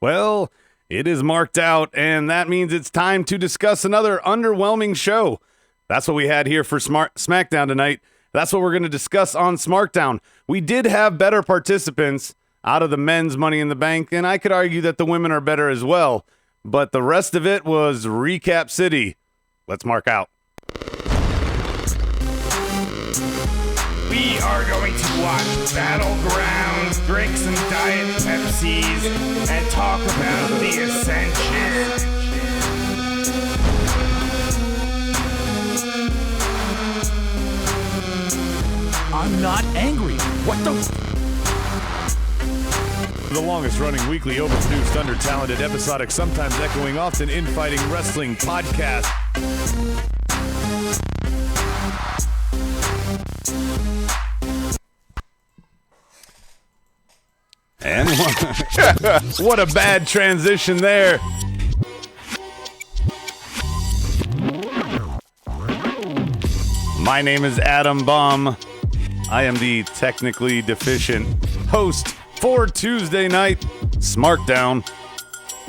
Well, it is marked out, and that means it's time to discuss another underwhelming show. That's what we had here for SmackDown tonight. That's what we're going to discuss on SmackDown. We did have better participants out of the men's Money in the Bank, and I could argue that the women are better as well. But the rest of it was Recap City. Let's mark out. We are going to watch Battlegrounds, drink some Diet Pepsis, and talk about the Ascension. I'm not angry. What the? The longest-running weekly overproduced, under-talented, episodic, sometimes echoing, often infighting wrestling podcast. And what a bad transition there. My name is Adam Baum. I am the technically deficient host for Tuesday Night Smackdown.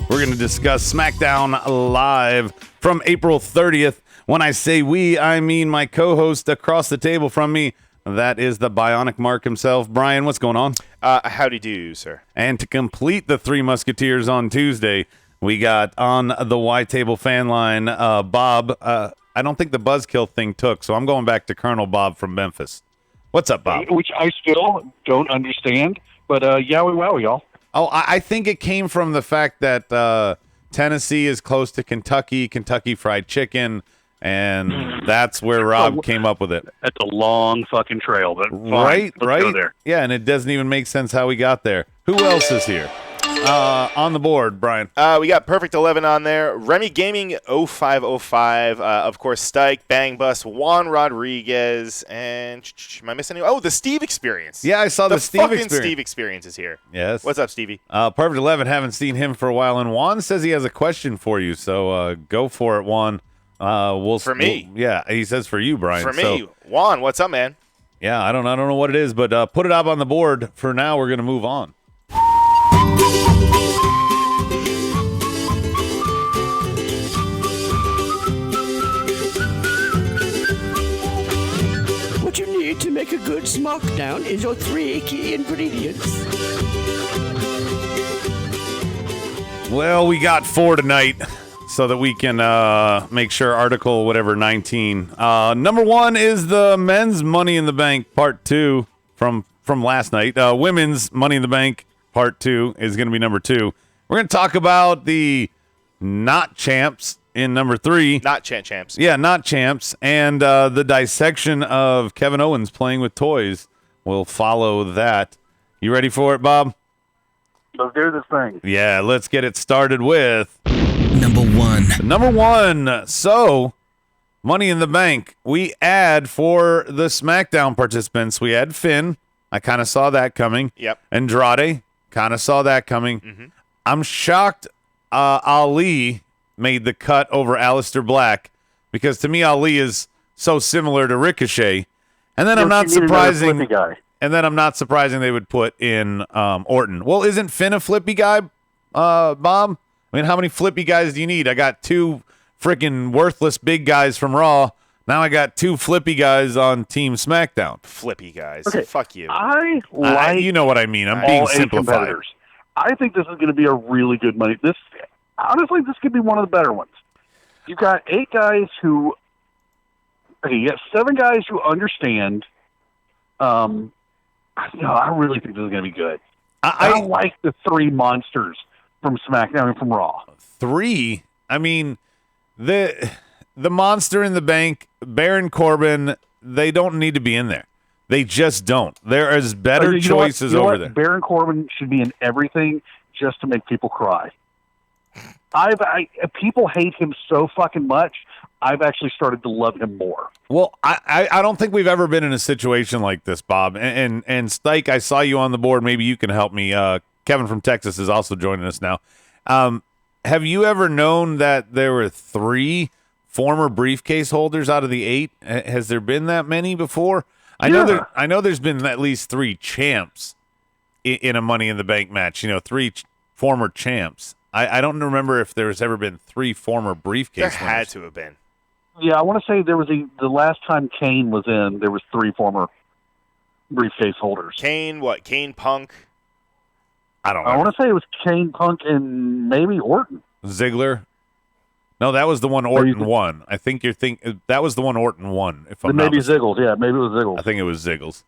We're going to discuss SmackDown Live from April 30th. When I say we, I mean my co-host across the table from me. That is the Bionic Mark himself. Brian, what's going on? Howdy do, sir. And to complete the Three Musketeers on Tuesday, we got on the Y-Table fan line, Bob. I don't think the Buzzkill thing took, so I'm going back to Colonel Bob from Memphis. What's up, Bob? Which I still don't understand, but yowie wowie, y'all. Oh, I think it came from the fact that Tennessee is close to Kentucky Fried Chicken, and that's where Rob came up with it. That's a long fucking trail, but fine. Right. Go there. Yeah, and it doesn't even make sense how we got there. Who else is here? On the board, Brian. We got Perfect 11 on there. Remy Gaming 0505. Of course, Stike, Bang Bus, Juan Rodriguez, and am I missing anyone? Oh, the Steve Experience. Yeah, I saw the Steve fucking Experience. Steve Experience is here. Yes. What's up, Stevie? Perfect 11. Haven't seen him for a while, and Juan says he has a question for you. So go for it, Juan. For me. Yeah, he says for you, Brian. For me, Juan. What's up, man? Yeah, I don't know what it is, but put it up on the board. For now, we're gonna move on. What you need to make a good smackdown is your 3 key ingredients. Well, we got 4 tonight, so that we can make sure article whatever 19. Number 1 is the men's Money in the Bank Part 2 from last night. Women's Money in the Bank Part 2 is going to be number 2. We're going to talk about the not champs in number 3. Not champs. Yeah, not champs. And the dissection of Kevin Owens playing with toys will follow that. You ready for it, Bob? Let's do this thing. Yeah, let's get it started with Number 1. Number 1. So, Money in the Bank. We add for the SmackDown participants, we had Finn. I kind of saw that coming. Yep. Andrade. Kind of saw that coming. Mm-hmm. I'm shocked Ali made the cut over Aleister Black, because to me Ali is so similar to Ricochet. And then I'm not surprising they would put in Orton. Well, isn't Finn a flippy guy, Bob? I mean, how many flippy guys do you need? I got 2 freaking worthless big guys from Raw. Now I got 2 flippy guys on Team SmackDown. Flippy guys. Okay. Fuck you. I like you know what I mean. I'm all being 8 simplified. competitors. I think this is going to be a really good money. Honestly, this could be one of the better ones. You've got 8 guys who... Okay, you got 7 guys who understand. I really think this is going to be good. I like the 3 monsters from SmackDown and from Raw. 3? I mean, the Monster in the Bank, Baron Corbin, they don't need to be in there. They just don't. There is better choices over there. Baron Corbin should be in everything just to make people cry. People hate him so fucking much, I've actually started to love him more. Well, I don't think we've ever been in a situation like this, Bob. And Stike, I saw you on the board. Maybe you can help me. Kevin from Texas is also joining us now. Have you ever known that there were 3 former briefcase holders out of the 8? Has there been that many before? I know there's been at least 3 champs in a Money in the Bank match. 3 former champs. I don't remember if there's ever been 3 former briefcase There winners. had to have been. Yeah, I want to say there was the last time Kane was in, there was 3 former briefcase holders. Kane, what? Kane Punk? I don't I know. want to say it was Kane, Punk, and maybe Orton. Ziggler? No, that was the one Orton won. I think you're that was the one Orton won, if I'm not Maybe mistaken. Ziggles, yeah, maybe it was Ziggles. I think it was Ziggles.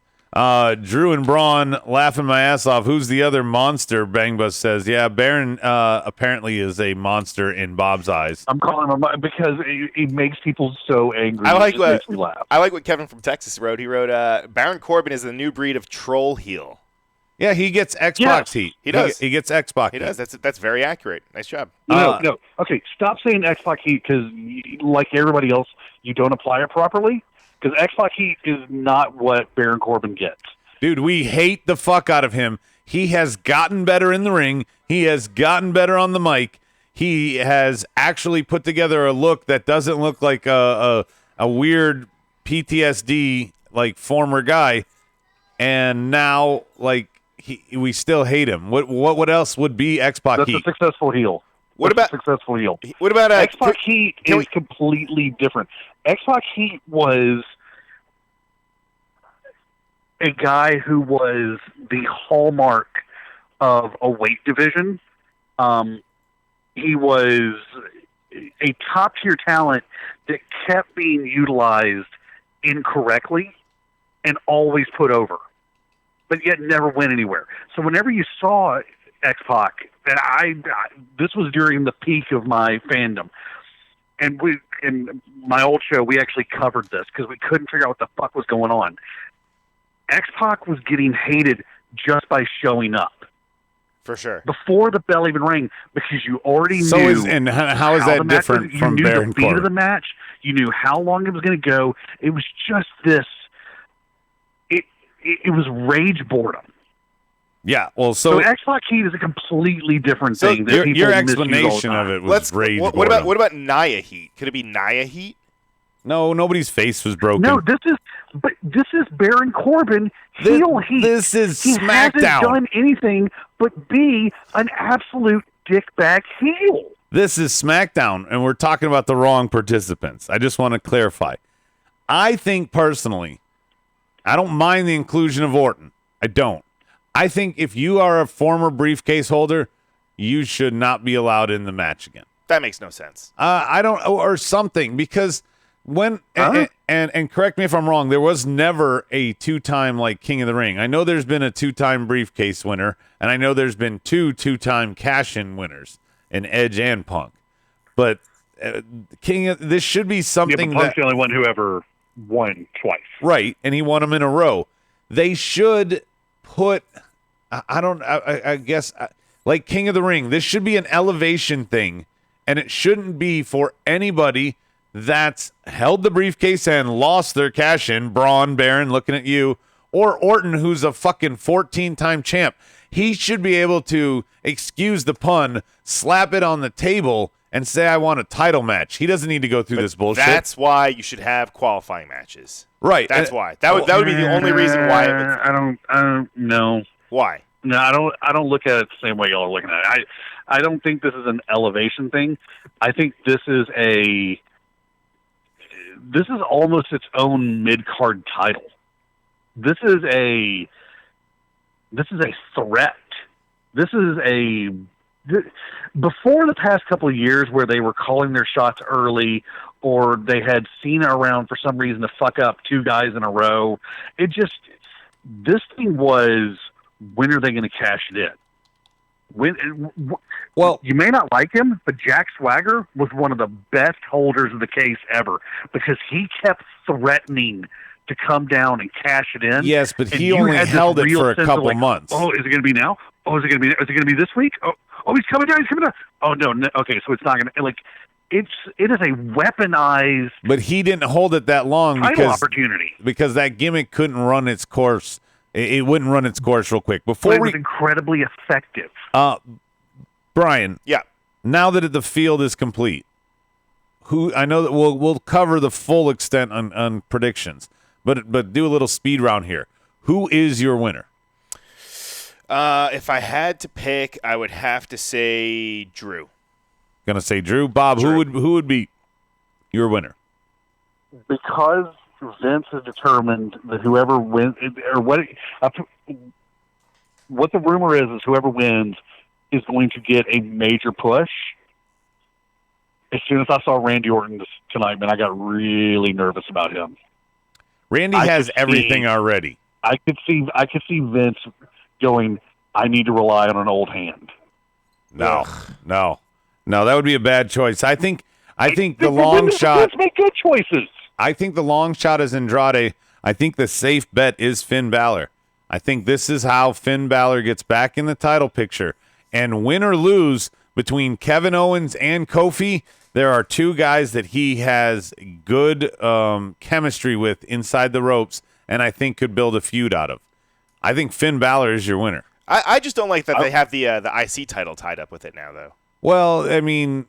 Drew and Braun laughing my ass off. Who's the other monster? Bangbus says, yeah, Baron apparently is a monster in Bob's eyes. I'm calling him because it makes people so angry. I like it just makes me laugh. I like what Kevin from Texas wrote. He wrote, Baron Corbin is the new breed of troll heel. Yeah, he gets Xbox Yes, heat. he does. He gets Xbox He heat. does. That's very accurate. Nice job. No. Okay, stop saying Xbox Heat because, like everybody else, you don't apply it properly. Because Xbox Heat is not what Baron Corbin gets. Dude, we hate the fuck out of him. He has gotten better in the ring. He has gotten better on the mic. He has actually put together a look that doesn't look like a weird PTSD like former guy. And now we still hate him. What else would be Xbox That's Heat? a successful heel. What That's about a successful heel? What about Xbox Heat can is completely different. Xbox Heat was a guy who was the hallmark of a weight division. He was a top-tier talent that kept being utilized incorrectly and always put over, but yet never went anywhere. So whenever you saw X-Pac, and this was during the peak of my fandom, and in my old show, we actually covered this because we couldn't figure out what the fuck was going on. X-Pac was getting hated just by showing up. For sure. Before the bell even rang, because you already So knew. how is that the match different was. from You knew Baron the beat of Corbin? the match. You knew how long it was going to go. It was just this. It was rage boredom. Yeah, well, So so Xbox Heat is a completely different So thing. That your people misuse all the explanation time. of it was rage. What boredom. about Nia Heat? Could it be Nia Heat? No, nobody's face was broken. No, this is Baron Corbin heel heat. This is he SmackDown. hasn't done anything but be an absolute dickbag heel. This is SmackDown, and we're talking about the wrong participants. I just want to clarify. I think personally, I don't mind the inclusion of Orton. I don't. I think if you are a former briefcase holder, you should not be allowed in the match again. That makes no sense. I don't, or something, because when and correct me if I'm wrong, there was never a 2-time like King of the Ring. I know there's been a 2-time briefcase winner, and I know there's been 2-time cash-in winners in Edge and Punk. But this should be something Punk's the only one who ever won twice. right, and he won them in a row. They should put. I guess like King of the Ring. This should be an elevation thing, and it shouldn't be for anybody that's held the briefcase and lost their cash in. Braun, Baron, looking at you, or Orton, who's a fucking 14-time champ. He should be able to, excuse the pun, slap it on the table and say, I want a title match. He doesn't need to go through this bullshit. That's why you should have qualifying matches. right. That's why. That would be the only reason why. I don't know. Why? No, I don't look at it the same way y'all are looking at it. I don't think this is an elevation thing. I think this is almost its own mid-card title. This is a threat. Before the past couple of years where they were calling their shots early or they had Cena around for some reason to fuck up 2 guys in a row, this thing was, when are they going to cash it in? Well, You may not like him, but Jack Swagger was one of the best holders of the case ever because he kept threatening to come down and cash it in. yes, but And he you only had this held it real for a sense of couple months. Oh, is it going to be now? Oh, is it going to be this week? Oh, he's coming down. Oh, no. Okay, so it's not going to, like, it is a weaponized But he didn't hold it that long title opportunity. because that gimmick couldn't run its course. It wouldn't run its course real quick. But Before it was incredibly effective. Brian, Yeah. now that the field is complete, who I know that we'll cover the full extent on predictions, but do a little speed round here. Who is your winner? If I had to pick, I would have to say Drew. Gonna say Drew. Bob, Drew. who would be your winner? Because Vince has determined that whoever wins, or what the rumor is whoever wins is going to get a major push. As soon as I saw Randy Orton tonight, man, I got really nervous about him. Randy has everything already. I could see Vince going, I need to rely on an old hand. No, that would be a bad choice. I think the long shot. Let's make good choices. I think the long shot is Andrade. I think the safe bet is Finn Balor. I think this is how Finn Balor gets back in the title picture. And win or lose between Kevin Owens and Kofi, there are two guys that he has good chemistry with inside the ropes, and I think could build a feud out of. I think Finn Balor is your winner. I just don't like that they have the IC title tied up with it now, though. Well, I mean,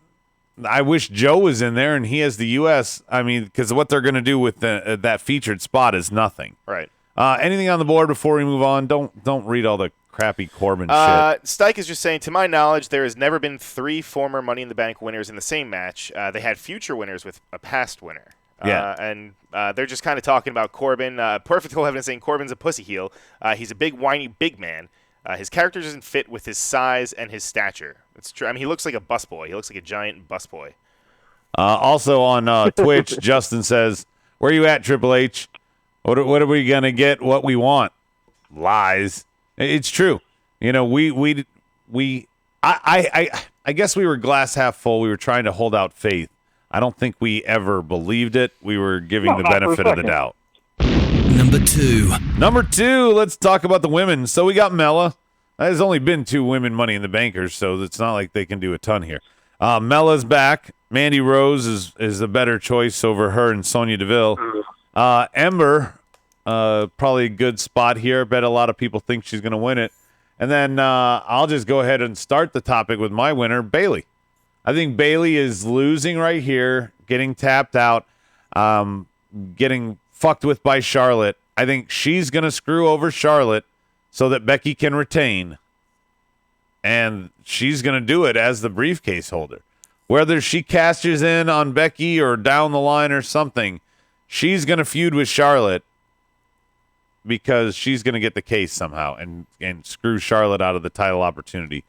I wish Joe was in there and he has the U.S. I mean, because what they're going to do with that featured spot is nothing. Right. Anything on the board before we move on? Don't read all the crappy Corbin shit. Stike is just saying, to my knowledge, there has never been 3 former Money in the Bank winners in the same match. They had future winners with a past winner. And they're just kind of talking about Corbin. Perfect evidence saying Corbin's a pussy heel. He's a big, whiny, big man. His character doesn't fit with his size and his stature. It's true. I mean, he looks like a busboy. He looks like a giant busboy. Also on Twitch, Justin says, "Where you at, Triple H? What are we gonna get? What we want? Lies. It's true. You know, I guess we were glass half full. We were trying to hold out faith. I don't think we ever believed it. We were giving the benefit of the doubt." Number two, let's talk about the women. So we got Mella. There's only been 2 women Money in the Bankers, so it's not like they can do a ton here. Mella's back. Mandy Rose is the better choice over her and Sonya Deville. Ember, probably a good spot here. Bet a lot of people think she's going to win it. And then I'll just go ahead and start the topic with my winner, Bayley. I think Bayley is losing right here, getting tapped out, getting fucked with by Charlotte. I think she's going to screw over Charlotte so that Becky can retain. And she's going to do it as the briefcase holder. Whether she cashes in on Becky or down the line or something, she's going to feud with Charlotte because she's going to get the case somehow and screw Charlotte out of the title opportunity.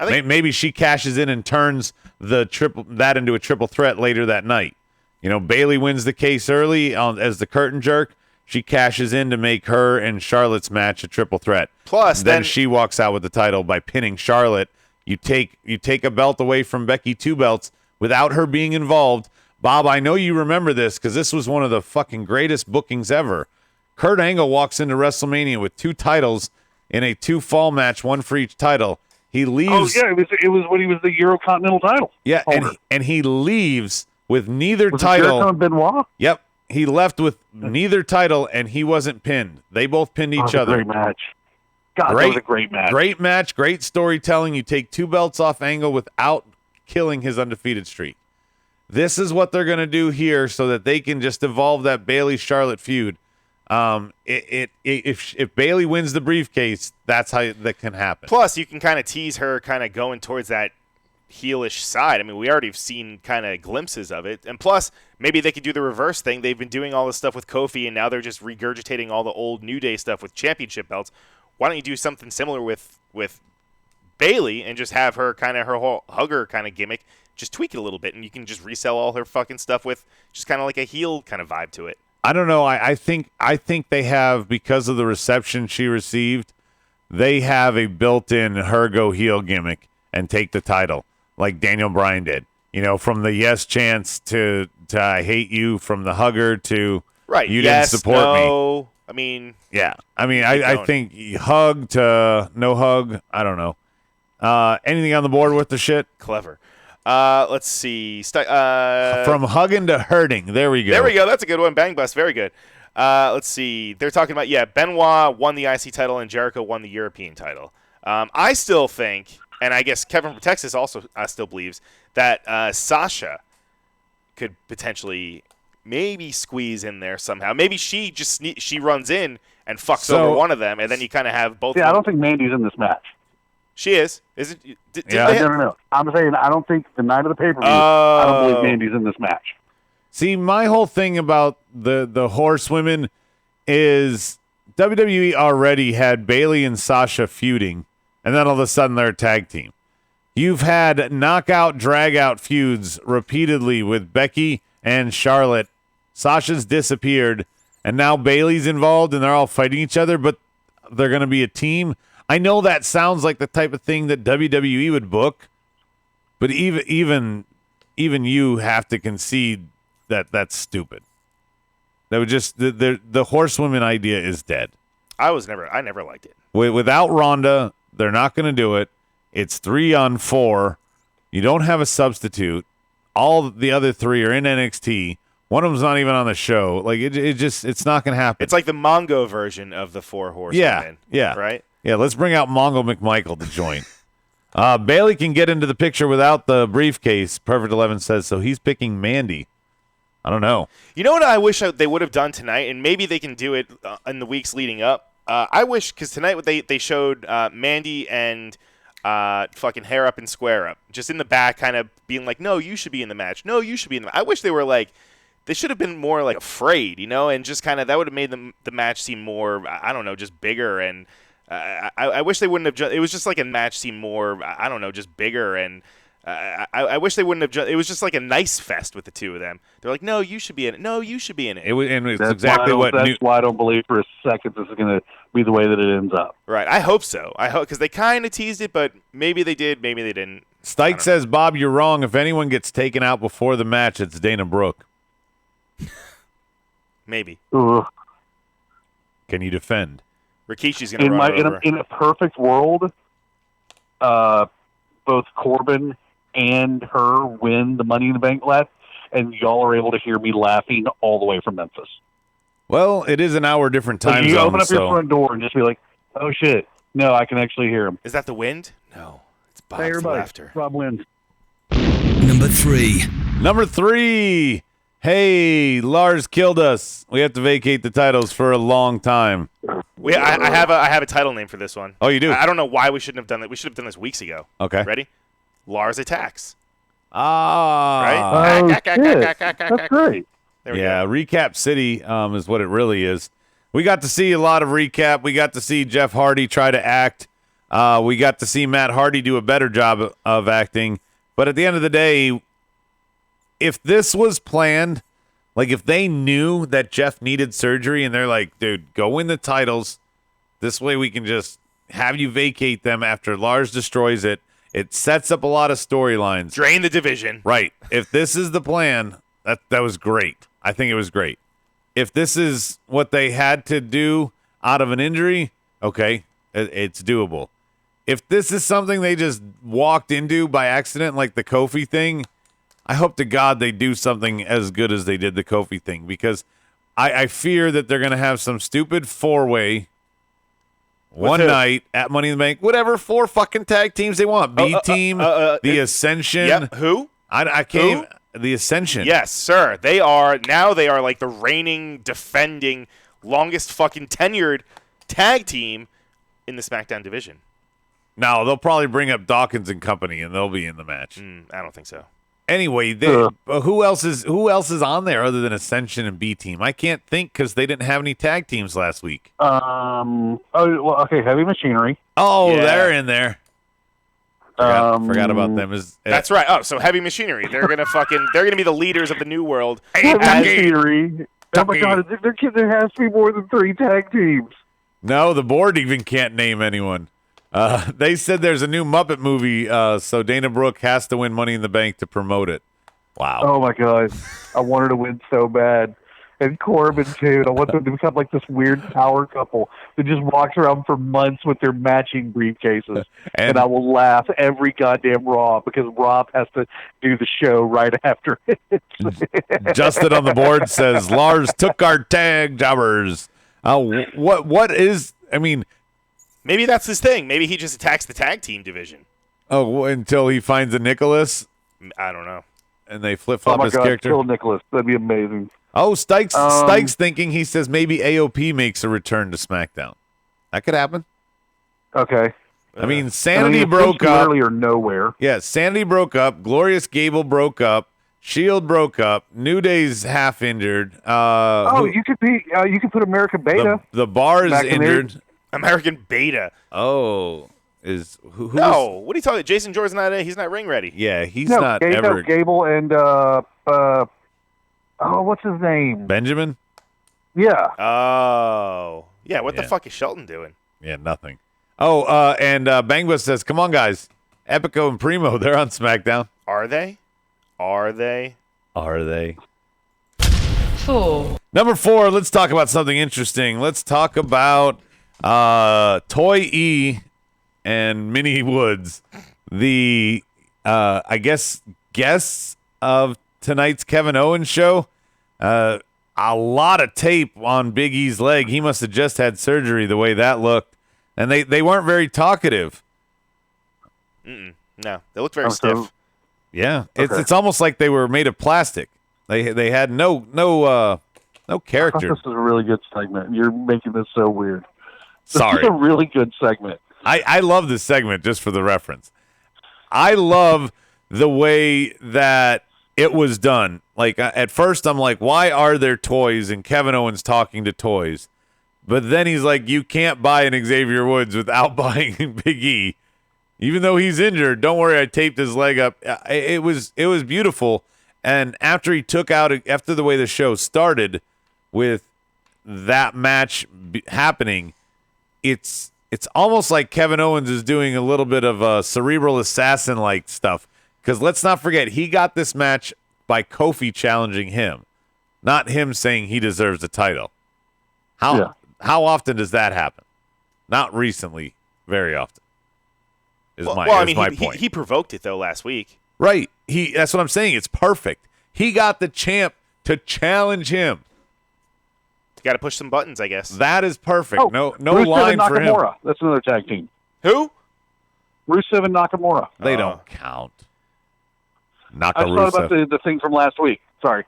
I think maybe she cashes in and turns that into a triple threat later that night. You know, Bayley wins the case early as the curtain jerk. She cashes in to make her and Charlotte's match a triple threat. Plus, then she walks out with the title by pinning Charlotte. You take a belt away from Becky, 2 belts, without her being involved. Bob, I know you remember this because this was one of the fucking greatest bookings ever. Kurt Angle walks into WrestleMania with 2 titles in a 2-fall match, 1 for each title. He leaves. Oh yeah, it was when he was the Eurocontinental title. Yeah, and he leaves with neither title. Was it Benoit? Yep. He left with neither title, and he wasn't pinned. They both pinned each other. Great match. God, that was a great match. Great match, great storytelling. You take 2 belts off Angle without killing his undefeated streak. This is what they're going to do here so that they can just evolve that Bayley-Charlotte feud. If Bayley wins the briefcase, that's how that can happen. Plus, you can kind of tease her kind of going towards that heelish side. I mean, we already have seen kind of glimpses of it. And plus, maybe they could do the reverse thing. They've been doing all this stuff with Kofi, and now they're just regurgitating all the old New Day stuff with championship belts. Why don't you do something similar with Bayley and just have her kind of her whole hugger kind of gimmick, just tweak it a little bit, and you can just resell all her fucking stuff with just kind of like a heel kind of vibe to it. I don't know. I think they have, because of the reception she received, they have a built-in her go heel gimmick and take the title like Daniel Bryan did. You know, from the yes chance to I hate you, from the hugger to you didn't support me. I mean, yeah. I mean, I think hug to no hug. I don't know. Anything on the board with the shit? Clever. Let's see. From hugging to hurting. There we go. There we go. That's a good one. Bang bust. Very good. Let's see. They're talking about, Benoit won the IC title and Jericho won the European title. I still think, and I guess Kevin from Texas also still believes, that Sasha could potentially maybe squeeze in there somehow. Maybe she runs in and fucks over one of them, and then you kind of have both. Yeah, I don't think Mandy's in this match. She is. Is it? No. I'm saying I don't think the night of the pay-per-view, I don't believe Mandy's in this match. See, my whole thing about the horsewomen is WWE already had Bayley and Sasha feuding, and then all of a sudden they're a tag team. You've had knockout, drag-out feuds repeatedly with Becky and Charlotte. Sasha's disappeared, and now Bayley's involved, and they're all fighting each other, but they're going to be a team. I know that sounds like the type of thing that WWE would book, but even you have to concede that that's stupid. That would just the horsewoman idea is dead. I never liked it. Without Ronda, they're not going to do it. It's 3-on-4. You don't have a substitute. All the other 3 are in NXT. One of them's not even on the show. Like it's not going to happen. It's like the Mongo version of the 4 horsewomen. Yeah. Right? Yeah, let's bring out Mongo McMichael to join. Bayley can get into the picture without the briefcase. Perfect 11 says so. He's picking Mandy. I don't know. You know what I wish they would have done tonight, and maybe they can do it in the weeks leading up. I wish, because tonight they showed Mandy and fucking Hair Up and Square Up just in the back, kind of being like, "No, you should be in the match. No, you should be in the match." I wish they were like, they should have been more like afraid, and just kind of that would have made the match seem more, I don't know, just bigger. And I wish they wouldn't have. It was just like a match seem more, I don't know, just bigger. And I wish they wouldn't have. It was just like a nice fest with the two of them. They're like, "No, you should be in it. No, you should be in it." That's exactly why I don't believe for a second this is going to be the way that it ends up. Right. I hope so. I hope, because they kind of teased it, but maybe they did, maybe they didn't. Stike says, "Bob, you're wrong. If anyone gets taken out before the match, it's Dana Brooke." Maybe. Ugh. Can you defend? Rikishi's going to run over. In a perfect world, both Corbin and her win the Money in the Bank match, and y'all are able to hear me laughing all the way from Memphis. Well, it is an hour different time you zone. Open up your front door and just be like, "Oh shit! No, I can actually hear him." Is that the wind? No, it's Bob's hey, everybody, laughter. Rob wins. Number 3. Number 3. Hey, Lars killed us. We have to vacate the titles for a long time. I have a title name for this one. Oh, you do? I don't know why we shouldn't have done it. We should have done this weeks ago. Okay. Ready? Lars attacks. Right? Oh, shit. That's great. There we go. Recap City is what it really is. We got to see a lot of recap. We got to see Jeff Hardy try to act. We got to see Matt Hardy do a better job of acting. But at the end of the day, if this was planned, like if they knew that Jeff needed surgery and they're like, "Dude, go win the titles. This way we can just have you vacate them after Lars destroys it." It sets up a lot of storylines. Drain the division. Right. If this is the plan, that was great. I think it was great. If this is what they had to do out of an injury, okay, it's doable. If this is something they just walked into by accident, like the Kofi thing, I hope to God they do something as good as they did the Kofi thing, because I fear that they're going to have some stupid 4-way one night at Money in the Bank, whatever, 4 fucking tag teams they want. B-Team, the Ascension. Yep. Who? I can't even, the Ascension. Yes, sir. They are like the reigning, defending, longest fucking tenured tag team in the SmackDown division. No, they'll probably bring up Dawkins and company, and they'll be in the match. I don't think so. Anyway, who else is on there other than Ascension and B Team? I can't think because they didn't have any tag teams last week. Heavy Machinery. Oh, Yeah. they're in there. Forgot about them. That's right. Oh, so Heavy Machinery. They're gonna be the leaders of the new world. Heavy Machinery. Oh my God! There has to be more than 3 tag teams. No, the board even can't name anyone. They said there's a new Muppet movie, so Dana Brooke has to win Money in the Bank to promote it. Wow. Oh my God! I wanted to win so bad, and Corbin too. I want them to become like this weird power couple that just walks around for months with their matching briefcases, and I will laugh every goddamn Raw because Rob has to do the show right after it. Justin on the board says Lars took our tag jobbers. What is? I mean. Maybe that's his thing. Maybe he just attacks the tag team division. Oh, until he finds a Nicholas? I don't know. And they flip-flop his character? Kill Nicholas. That'd be amazing. Oh, Stike's thinking. He says maybe AOP makes a return to SmackDown. That could happen. Okay. I mean, Sanity broke up. up. Literally or nowhere. Yeah, Sanity broke up. Glorious Gable broke up. Shield broke up. New Day's half injured. You could put American Beta. The Bar is injured. American Beta. Oh, who? No, what are you talking about? Jason Jordan's not. He's not ring ready. Yeah, he's not ever. Gable and what's his name? Benjamin. Yeah. Oh, yeah. What the fuck is Shelton doing? Yeah, nothing. Oh, and Bangba says, "Come on, guys, Epico and Primo, they're on SmackDown." Are they? Are they? Are they? 4. Number 4. Let's talk about something interesting. Let's talk about Toy E and Minnie Woods, the I guess guests of tonight's Kevin Owens show. A lot of tape on Big E's leg. He must have just had surgery the way that looked. And they weren't very talkative. No, they looked very stiff. Yeah, it's almost like they were made of plastic. They had no character. This is a really good segment. You're making this so weird. Sorry. This is a really good segment. I love this segment just for the reference. I love the way that it was done. Like, at first I'm like, why are there toys and Kevin Owens talking to toys? But then he's like, you can't buy an Xavier Woods without buying Big E. Even though he's injured, don't worry, I taped his leg up. It was beautiful. And after the way the show started with that match happening, it's almost like Kevin Owens is doing a little bit of cerebral assassin-like stuff. Because let's not forget, he got this match by Kofi challenging him, not him saying he deserves the title. How often does that happen? Not recently, very often. My point. He provoked it though last week. Right. That's what I'm saying. It's perfect. He got the champ to challenge him. Got to push some buttons, I guess. That is perfect. No Rusev line and for him. Nakamura. That's another tag team. Who? Rusev and Nakamura. They don't count. I thought about the thing from last week. Sorry.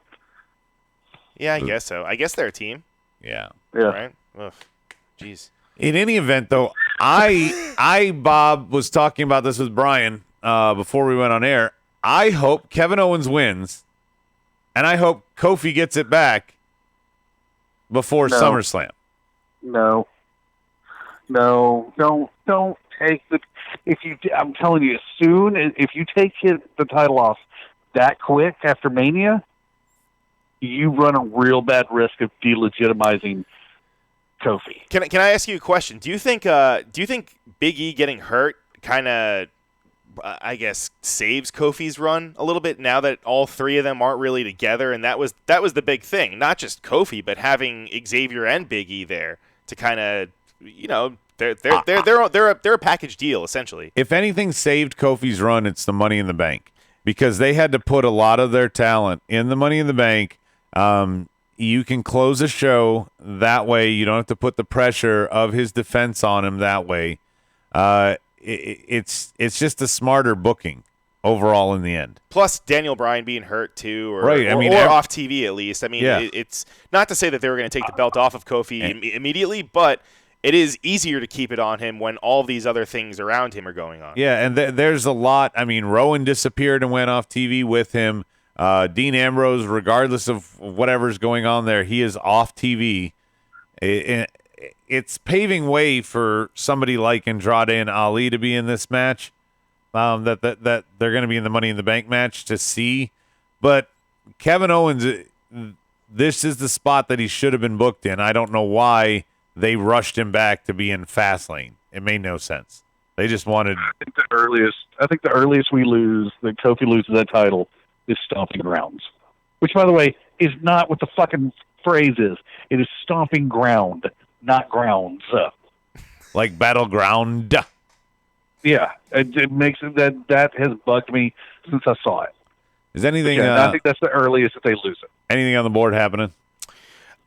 Yeah, I guess so. I guess they're a team. Yeah. Right? Ugh. Jeez. In any event, though, Bob was talking about this with Brian before we went on air. I hope Kevin Owens wins, and I hope Kofi gets it back before SummerSlam. No, don't take the. I'm telling you, if you take the title off that quick after Mania, you run a real bad risk of delegitimizing Kofi. Can I ask you a question? Do you think Big E getting hurt kind of, I guess, saves Kofi's run a little bit now that all three of them aren't really together? And that was the big thing, not just Kofi, but having Xavier and Big E there to kind of, they're a package deal essentially. If anything saved Kofi's run, it's the Money in the Bank, because they had to put a lot of their talent in the Money in the Bank. You can close a show that way. You don't have to put the pressure of his defense on him that way. It's just a smarter booking overall in the end. Plus Daniel Bryan being hurt too, or off TV at least. I mean, it's not to say that they were going to take the belt off of Kofi immediately, but it is easier to keep it on him when all these other things around him are going on. Yeah, and there's a lot. I mean, Rowan disappeared and went off TV with him. Dean Ambrose, regardless of whatever's going on there, he is off TV. It's paving way for somebody like Andrade and Ali to be in this match. That they're going to be in the Money in the Bank match to see. But Kevin Owens, this is the spot that he should have been booked in. I don't know why they rushed him back to be in Fastlane. It made no sense. They just wanted. I think the earliest we lose, that Kofi loses that title, is Stomping Grounds. Which, by the way, is not what the fucking phrase is. It is Stomping Ground, not grounds. Like Battleground. Yeah, it makes it that has bugged me since I saw it. Is anything? I think that's the earliest that they lose it. Anything on the board happening?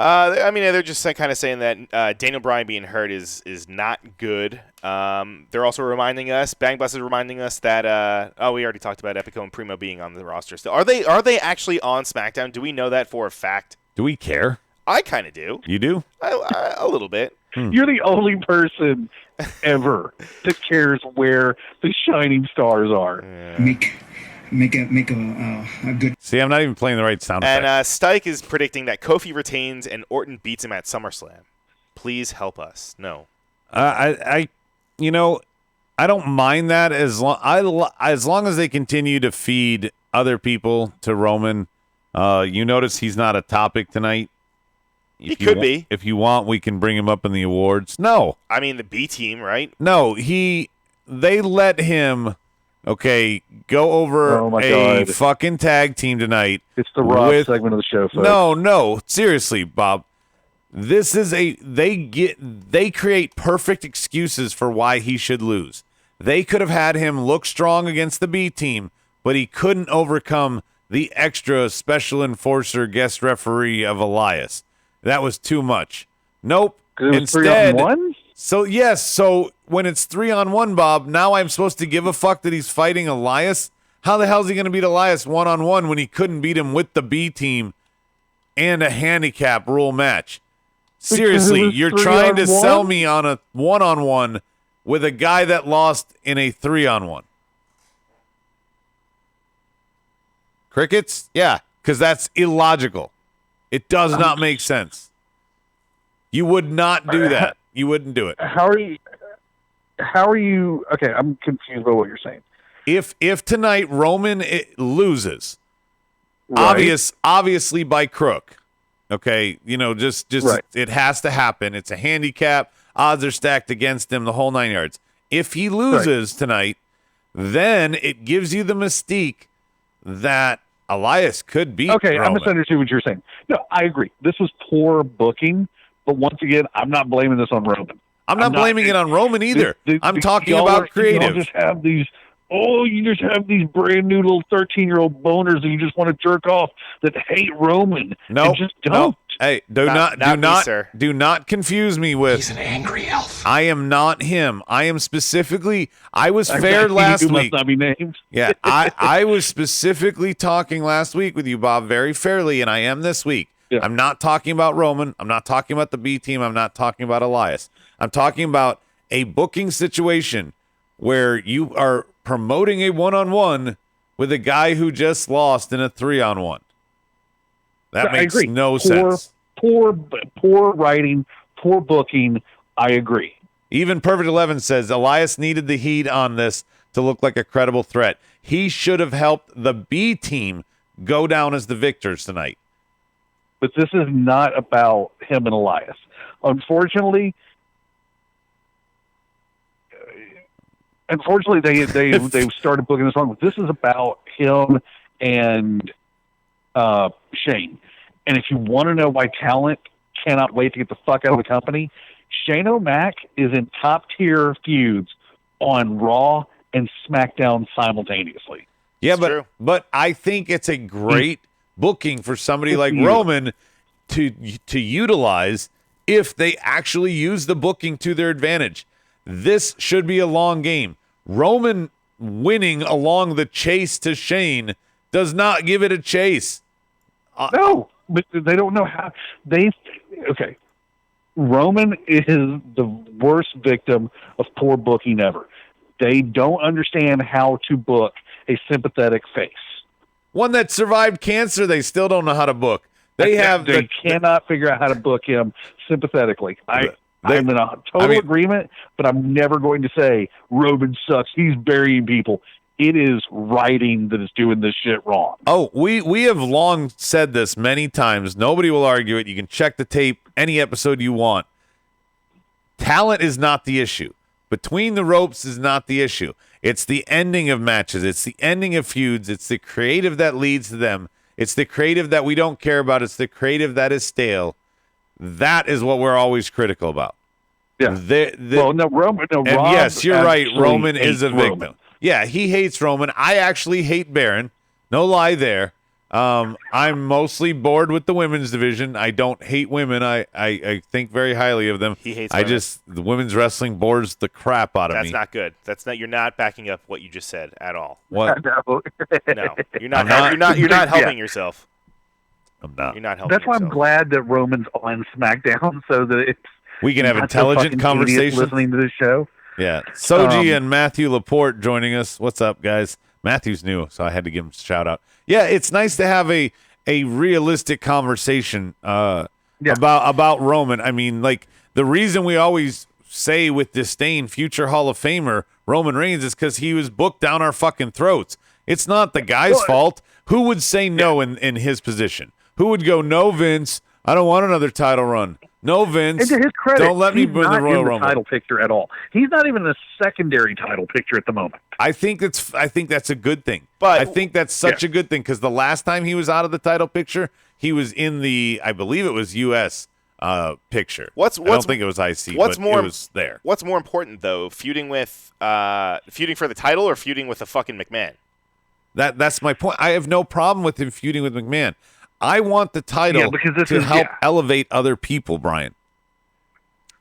I mean, they're just kind of saying that Daniel Bryan being hurt is not good. They're also reminding us, Bang Bus is reminding us that we already talked about Epico and Primo being on the roster. So are they actually on SmackDown? Do we know that for a fact? Do we care? I kind of do. You do? A little bit. You're the only person ever that cares where the shining stars are. Make a good. See, I'm not even playing the right sound And effect. Stike is predicting that Kofi retains and Orton beats him at SummerSlam. Please help us. No. I don't mind that as long as they continue to feed other people to Roman. You notice he's not a topic tonight. He could be. If you want, we can bring him up in the awards. No. I mean, the B team, right? No, they let him, go over God. fucking tag team tonight. It's the Rob segment of the show, folks. No, seriously, Bob. This is they create perfect excuses for why he should lose. They could have had him look strong against the B team, but he couldn't overcome the extra special enforcer guest referee of Elias. That was too much. Nope. Instead, 3-on-1? So when it's 3-on-1, Bob, now I'm supposed to give a fuck that he's fighting Elias? How the hell is he going to beat Elias 1-on-1 when he couldn't beat him with the B team and a handicap rule match? Seriously, you're trying to sell me on a 1-on-1 with a guy that lost in a 3-on-1. Crickets? Yeah, because that's illogical. It does not make sense. You would not do that. You wouldn't do it. How are you? Okay, I'm confused by what you're saying. If tonight Roman loses, Right. obviously by crook. Okay, just Right. It has to happen. It's a handicap. Odds are stacked against him, the whole 9 yards. If he loses tonight, then it gives you the mystique that Elias could beat Okay, I Roman. misunderstood what you're saying. No, I agree. This was poor booking, but once again, I'm not blaming this on Roman. I'm not blaming it on Roman either. I'm talking about creative. You just have these brand new little 13-year-old boners that you just want to jerk off that hate Roman. No, and just don't. No. Hey, do not confuse me with. He's an angry elf. I am not him. I am specifically. I was fair last You week. must not be named. Yeah, I was specifically talking last week with you, Bob, very fairly, and I am this week. Yeah. I'm not talking about Roman. I'm not talking about the B team. I'm not talking about Elias. I'm talking about a booking situation where you are promoting a 1-on-1 with a guy who just lost in a 3-on-1. That makes no sense. Poor writing, poor booking. I agree. Even Perfect 11 says Elias needed the heat on this to look like a credible threat. He should have helped the B team go down as the victors tonight. But this is not about him and Elias. Unfortunately, they've started booking this wrong. This is about him and Shane. And if you want to know why talent cannot wait to get the fuck out of the company, Shane O'Mac is in top-tier feuds on Raw and SmackDown simultaneously. Yeah, It's true. but I think it's a great booking for somebody like Roman to utilize if they actually use the booking to their advantage. This should be a long game. Roman winning along the chase to Shane does not give it a chase. No, but they don't know how. Okay. Roman is the worst victim of poor booking ever. They don't understand how to book a sympathetic face. One that survived cancer, they still don't know how to book. They cannot figure out how to book him sympathetically. I'm in a total agreement, but I'm never going to say Roman sucks. He's burying people. It is writing that is doing this shit wrong. Oh, we have long said this many times. Nobody will argue it. You can check the tape any episode you want. Talent is not the issue. Between the ropes is not the issue. It's the ending of matches. It's the ending of feuds. It's the creative that leads to them. It's the creative that we don't care about. It's the creative that is stale. That is what we're always critical about. Yeah. Roman. And yes, you're right. Roman is a victim. Yeah, he hates Roman. I actually hate Baron. No lie there. I'm mostly bored with the women's division. I don't hate women. I think very highly of them. He hates women. The women's wrestling bores the crap out of me. That's not good. You're not backing up what you just said at all. What? No. No, you're not helping yourself. I'm not. You're not helping That's why I'm yourself. glad that Roman's on SmackDown so that We can have not intelligent so fucking idiots conversation. listening to this show. Yeah. Soji and Matthew Laporte joining us. What's up, guys? Matthew's new, so I had to give him a shout out. Yeah, it's nice to have a realistic conversation about Roman. I mean, like, the reason we always say with disdain future Hall of Famer Roman Reigns is because he was booked down our fucking throats. It's not the guy's fault. Who would say no in his position? Who would go, no, Vince, I don't want another title run. No, Vince, And to his credit, don't let me he's win the not Royal in the Rumble. title picture at all. He's not even in the secondary title picture at the moment. I think that's a good thing. But- I think that's such a good thing because the last time he was out of the title picture, he was in the, I believe it was U.S. Picture. I don't think it was IC, but it was there. What's more important though, feuding for the title or feuding with a fucking McMahon? That's my point. I have no problem with him feuding with McMahon. I want the title to help elevate other people, Brian.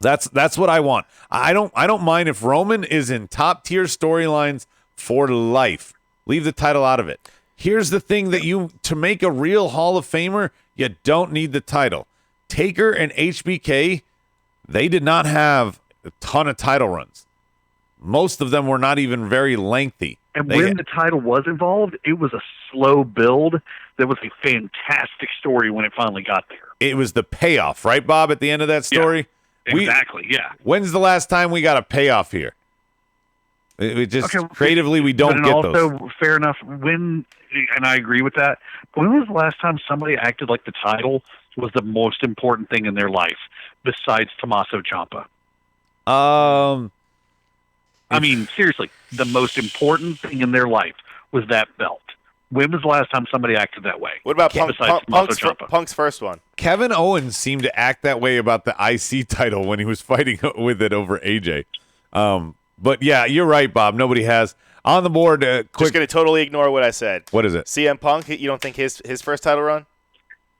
That's what I want. I don't mind if Roman is in top tier storylines for life. Leave the title out of it. Here's the thing to make a real Hall of Famer, you don't need the title. Taker and HBK, they did not have a ton of title runs. Most of them were not even very lengthy. And when the title was involved, it was a slow build. That was a fantastic story when it finally got there. It was the payoff, right, Bob, at the end of that story? Yeah, exactly, yeah. When's the last time we got a payoff here? We just creatively we don't get those. Also, fair enough. And I agree with that. When was the last time somebody acted like the title was the most important thing in their life besides Tommaso Ciampa? I mean, seriously, the most important thing in their life was that belt. When was the last time somebody acted that way? What about Punk's first one? Kevin Owens seemed to act that way about the IC title when he was fighting with it over AJ. But yeah, you're right, Bob. Nobody has. On the board, quick. Just going to totally ignore what I said. What is it? CM Punk, you don't think his first title run?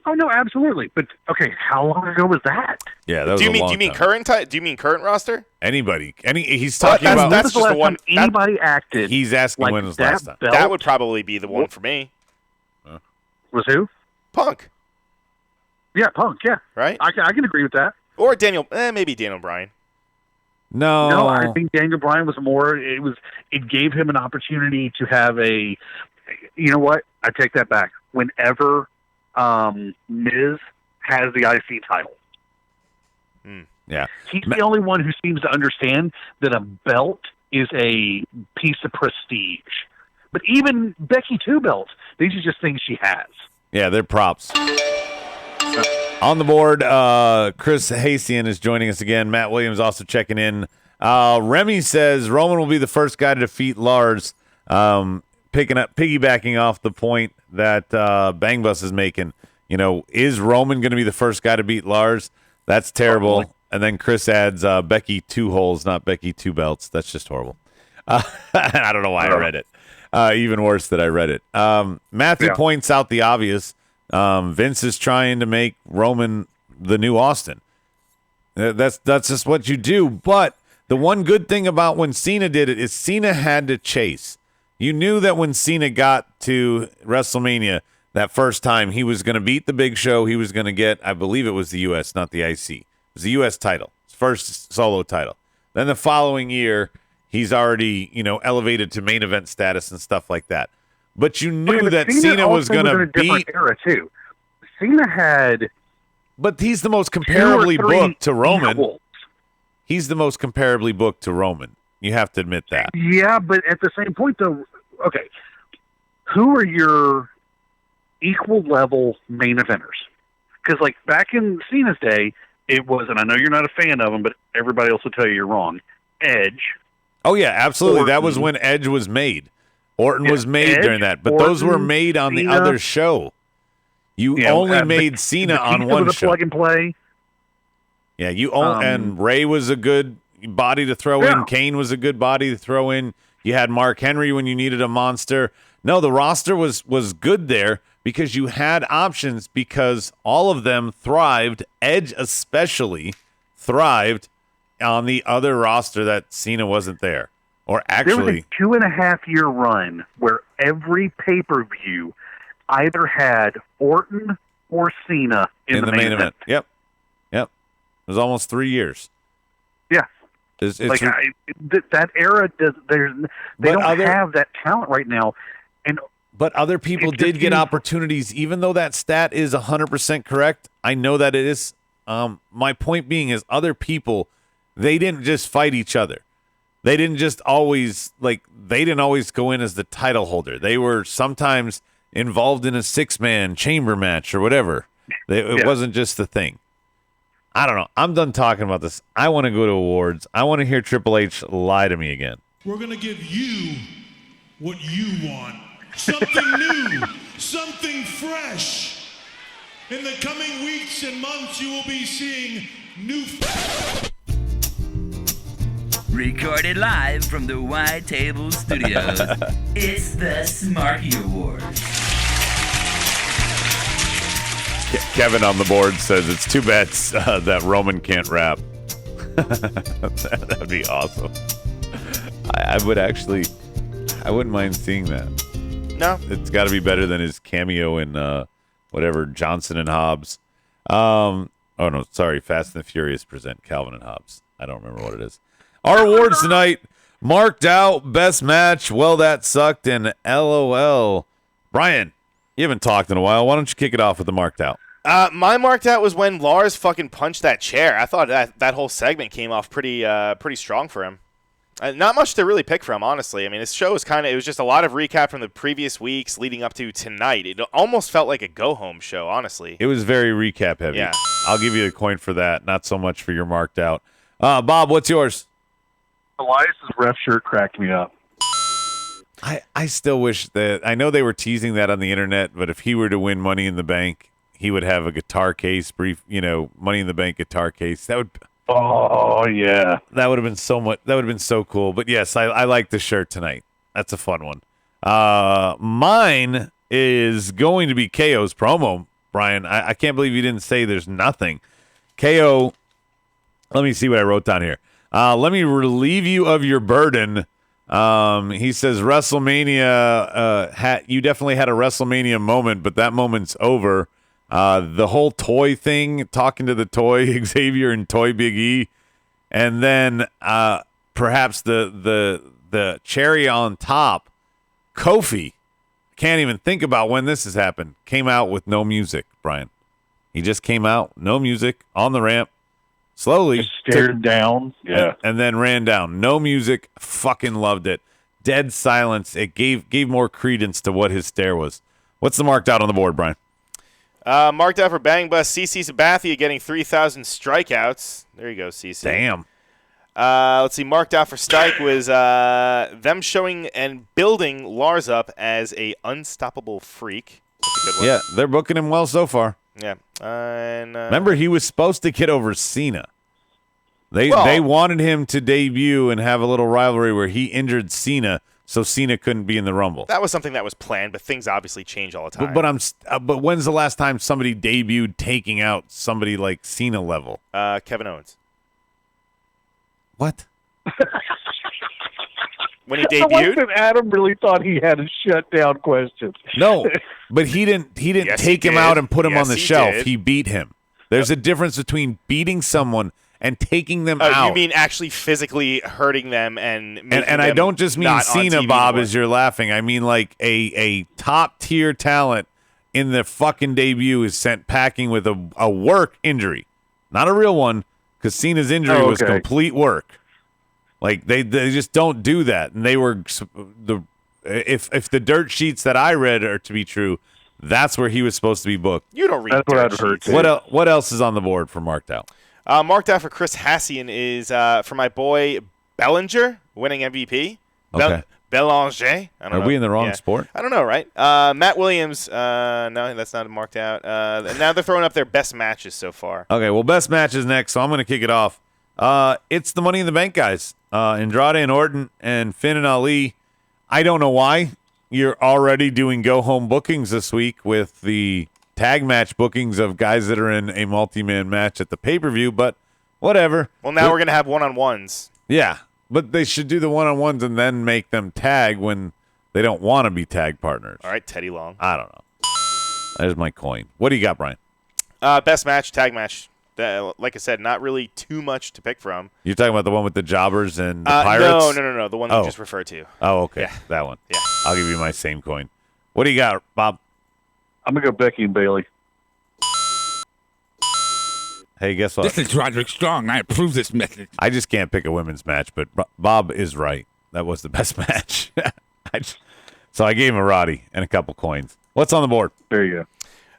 Oh no, absolutely. But okay, how long ago was that? Yeah, that was do you a long mean time. current? Do you mean current roster? Anybody? He's talking about. That's just the one. Anybody acted. He's asking like when was that last time. belt That would probably be the one for me. Was who? Punk. Yeah, Punk. Yeah, right. I can agree with that. Or Daniel, maybe Daniel Bryan. No, I think Daniel Bryan was more. It gave him an opportunity to have a. You know what? I take that back. Whenever Miz has the IC title, yeah, he's the only one who seems to understand that a belt is a piece of prestige. But even Becky two belts, these are just things she has. Yeah, they're props. On the board, Chris Hastian is joining us again. Matt Williams also checking in. Remy says Roman will be the first guy to defeat Lars. Piggybacking off the point that Bang Bus is making. You know, is Roman going to be the first guy to beat Lars? That's terrible. Probably. And then Chris adds Becky two holes, not Becky two belts. That's just horrible. I don't know why I read it. Even worse that I read it. Matthew points out the obvious. Vince is trying to make Roman the new Austin. That's just what you do. But the one good thing about when Cena did it is Cena had to chase. You knew that when Cena got to WrestleMania that first time, he was going to beat the Big Show. He was going to get, I believe it was the U.S., not the IC. It was the U.S. title, his first solo title. Then the following year, he's already, elevated to main event status and stuff like that. But you knew that Cena was going to beat. Era too. Cena had. But he's the most comparably booked to Roman. He's the most comparably booked to Roman. You have to admit that. Yeah, but at the same point, though, okay, who are your equal level main eventers? Because, like, back in Cena's day, it was, and I know you're not a fan of him, but everybody else will tell you you're wrong, Edge. Oh, yeah, absolutely. Orton. That was when Edge was made. Orton was made Edge, during that, but Orton, those were made on Cena. the other show. You only made Cena on one was a show. plug and play. Yeah, and Ray was a good body to throw in. Kane was a good body to throw in. You had Mark Henry when you needed a monster. No, the roster was good there because you had options because all of them thrived. Edge especially thrived on the other roster that Cena wasn't there. Or actually, there was a 2.5 year run where every pay-per-view either had Orton or Cena in the main event. Yep. It was almost 3 years. Yeah. It's Like that era they don't have that talent right now, but other people did get opportunities, even though that stat is 100% correct. I know that it is. My point being is other people, they didn't just fight each other. They didn't just always they didn't always go in as the title holder. They were sometimes involved in a 6-man chamber match or whatever. It wasn't just the thing. I don't know. I'm done talking about this. I want to go to awards. I want to hear Triple H lie to me again. We're going to give you what you want. Something new, something fresh. In the coming weeks and months, you will be seeing new... Recorded live from the White Table Studios, it's the Smarky Awards. Kevin on the board says it's too bad that Roman can't rap. That'd be awesome. I wouldn't mind seeing that. No. It's got to be better than his cameo in whatever, Johnson and Hobbs. Oh, no, sorry. Fast and the Furious present Calvin and Hobbs. I don't remember what it is. Our awards tonight, marked out, best match, well, that sucked, and LOL. Brian, you haven't talked in a while. Why don't you kick it off with the marked out? My marked out was when Lars fucking punched that chair. I thought that whole segment came off pretty strong for him. Not much to really pick from, honestly. I mean, this show was it was just a lot of recap from the previous weeks leading up to tonight. It almost felt like a go-home show, honestly. It was very recap heavy. Yeah. I'll give you a coin for that, not so much for your marked out. Bob, what's yours? Elias's ref shirt cracked me up. I still wish that, I know they were teasing that on the internet, but if he were to win Money in the Bank, he would have a guitar case, Money in the Bank guitar case. That would... Oh, yeah. That would have been so much. That would have been so cool. But yes, I like the shirt tonight. That's a fun one. Mine is going to be KO's promo, Brian. I can't believe you didn't say there's nothing. KO, let me see what I wrote down here. Let me relieve you of your burden. He says WrestleMania, you definitely had a WrestleMania moment, but that moment's over. The whole toy thing, talking to the toy Xavier and toy Big E, and then perhaps the cherry on top, Kofi. Can't even think about when this has happened. Came out with no music, Brian. He just came out, no music, on the ramp, slowly just stared down, and then ran down. No music. Fucking loved it. Dead silence. It gave more credence to what his stare was. What's the marked out on the board, Brian? Marked out for Bang Bus, CC Sabathia getting 3,000 strikeouts. There you go, CC. Damn. Let's see. Marked out for Stike was them showing and building Lars up as a unstoppable freak. That's a good one. Yeah, they're booking him well so far. Yeah. And remember, he was supposed to get over Cena. They wanted him to debut and have a little rivalry where he injured Cena, so Cena couldn't be in the Rumble. That was something that was planned, but things obviously change all the time. But when's the last time somebody debuted taking out somebody like Cena level? Kevin Owens. What? When he debuted? Adam really thought he had a shutdown question. No, but he didn't Yes, take he him did. out and put him Yes, on the he shelf. did. He beat him. There's a difference between beating someone and taking them out. You mean actually physically hurting them and making and I them don't just mean not on Cena, TV Bob, anymore. as you're laughing. I mean like a top tier talent in the fucking debut is sent packing with a work injury, not a real one, because Cena's injury was complete work. Like they just don't do that, and they were if the dirt sheets that I read are to be true, that's where he was supposed to be booked. You don't read That's dirt what I'd heard, sheets. too. What else is on the board for marked out? Marked out for Chris Hassian is for my boy Bellinger winning MVP. Okay. Belanger. I don't know. Are we in the wrong sport? I don't know, right? Matt Williams. No, that's not marked out. And now they're throwing up their best matches so far. Okay, well, best match is next, so I'm going to kick it off. It's the Money in the Bank guys. Andrade and Orton and Finn and Ali. I don't know why you're already doing go-home bookings this week with the tag match bookings of guys that are in a multi-man match at the pay-per-view, but whatever. Well, now we're going to have one-on-ones. Yeah, but they should do the one-on-ones and then make them tag when they don't want to be tag partners. All right, Teddy Long. I don't know. There's my coin. What do you got, Brian? Best match, tag match. Like I said, not really too much to pick from. You're talking about the one with the jobbers and the pirates? No. The one you just referred to. Oh, okay. Yeah. That one. Yeah. I'll give you my same coin. What do you got, Bob? I'm going to go Becky and Bailey. Hey, guess what? This is Roderick Strong. I approve this message. I just can't pick a women's match, but Bob is right. That was the best match. So I gave him a Roddy and a couple coins. What's on the board? There you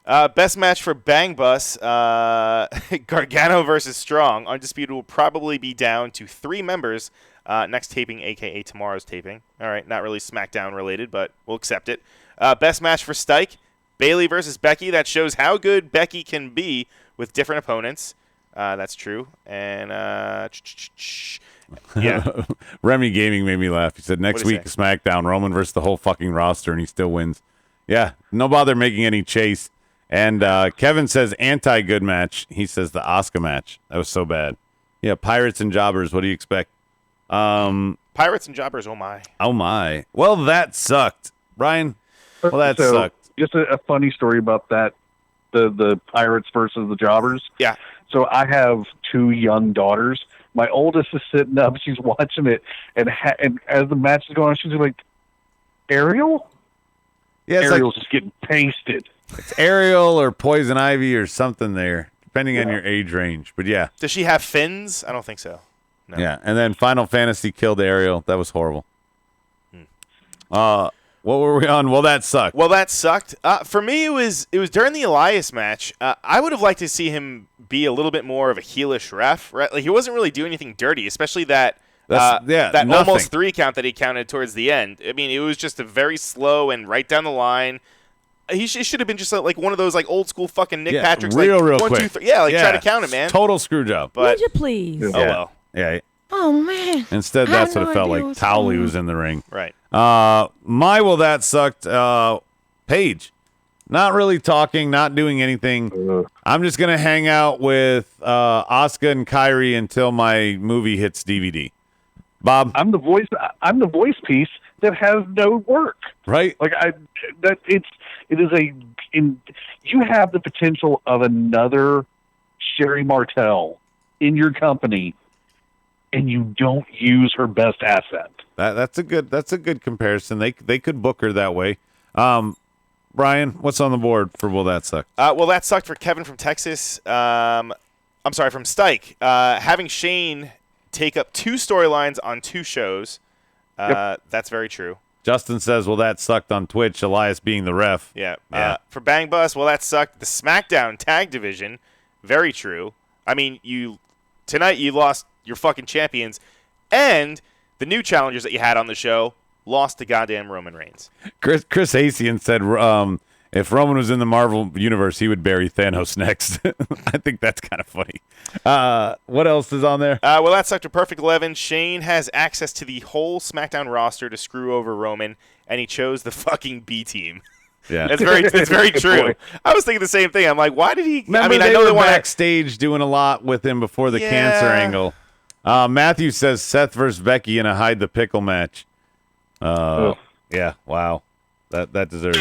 go. Best match for Bang Bus, Gargano versus Strong. Undisputed will probably be down to 3 members next taping, a.k.a. tomorrow's taping. All right, not really SmackDown related, but we'll accept it. Best match for Stike, Bailey versus Becky. That shows how good Becky can be with different opponents. That's true. And yeah. Remy Gaming made me laugh. He said next week SmackDown, Roman versus the whole fucking roster, and he still wins. Yeah, no bother making any chase. And Kevin says anti-good match. He says the Asuka match. That was so bad. Yeah, Pirates and Jobbers. What do you expect? Pirates and Jobbers, oh my. Oh my. Well, that sucked. Brian, well, that sucked. Just a funny story about that, the Pirates versus the Jobbers. Yeah. So I have 2 young daughters. My oldest is sitting up. She's watching it. And as the match is going on, she's like, Ariel? Yeah, Ariel's just getting pasted. It's Ariel or Poison Ivy or something there, depending on your age range. But yeah. Does she have fins? I don't think so. No. Yeah, and then Final Fantasy killed Ariel. That was horrible. What were we on? Well, that sucked. Well, that sucked. For me, it was during the Elias match. I would have liked to see him be a little bit more of a heelish ref. Right? Like he wasn't really doing anything dirty, especially that almost 3 count that he counted towards the end. I mean, it was just a very slow and right down the line. He should have been just like one of those like old school fucking Nick Patrick's real like 1, quick. 2, 3. Yeah, like try to count it, man. Total screw job. But would you please? Oh well. Yeah. Oh man. Instead, that's what it felt like. Towley was in the ring. Right. That sucked. Paige, not really talking, not doing anything. I'm just gonna hang out with Asuka and Kyrie until my movie hits DVD. Bob, I'm the voice piece that has no work. Right. Like you have the potential of another Sherry Martel in your company, and you don't use her best asset. That's a good comparison. They could book her that way. Brian, what's on the board for Will That Suck? Well, that sucked for Kevin from Texas. I'm sorry, from Stike. Having Shane take up 2 storylines on 2 shows. That's very true. Justin says, well, that sucked on Twitch, Elias being the ref. Yeah. For Bang Bus, well, that sucked. The SmackDown tag division, very true. I mean, tonight you lost your fucking champions, and the new challengers that you had on the show lost to goddamn Roman Reigns. Chris Hasian said if Roman was in the Marvel Universe, he would bury Thanos next. I think that's kind of funny. What else is on there? Well, that sucked to Perfect 11. Shane has access to the whole SmackDown roster to screw over Roman, and he chose the fucking B team. Yeah, it's very true. I was thinking the same thing. I'm like, why did he? Remember, I know they were backstage doing a lot with him before the cancer angle. Matthew says Seth versus Becky in a hide the pickle match. Yeah, wow, that deserves.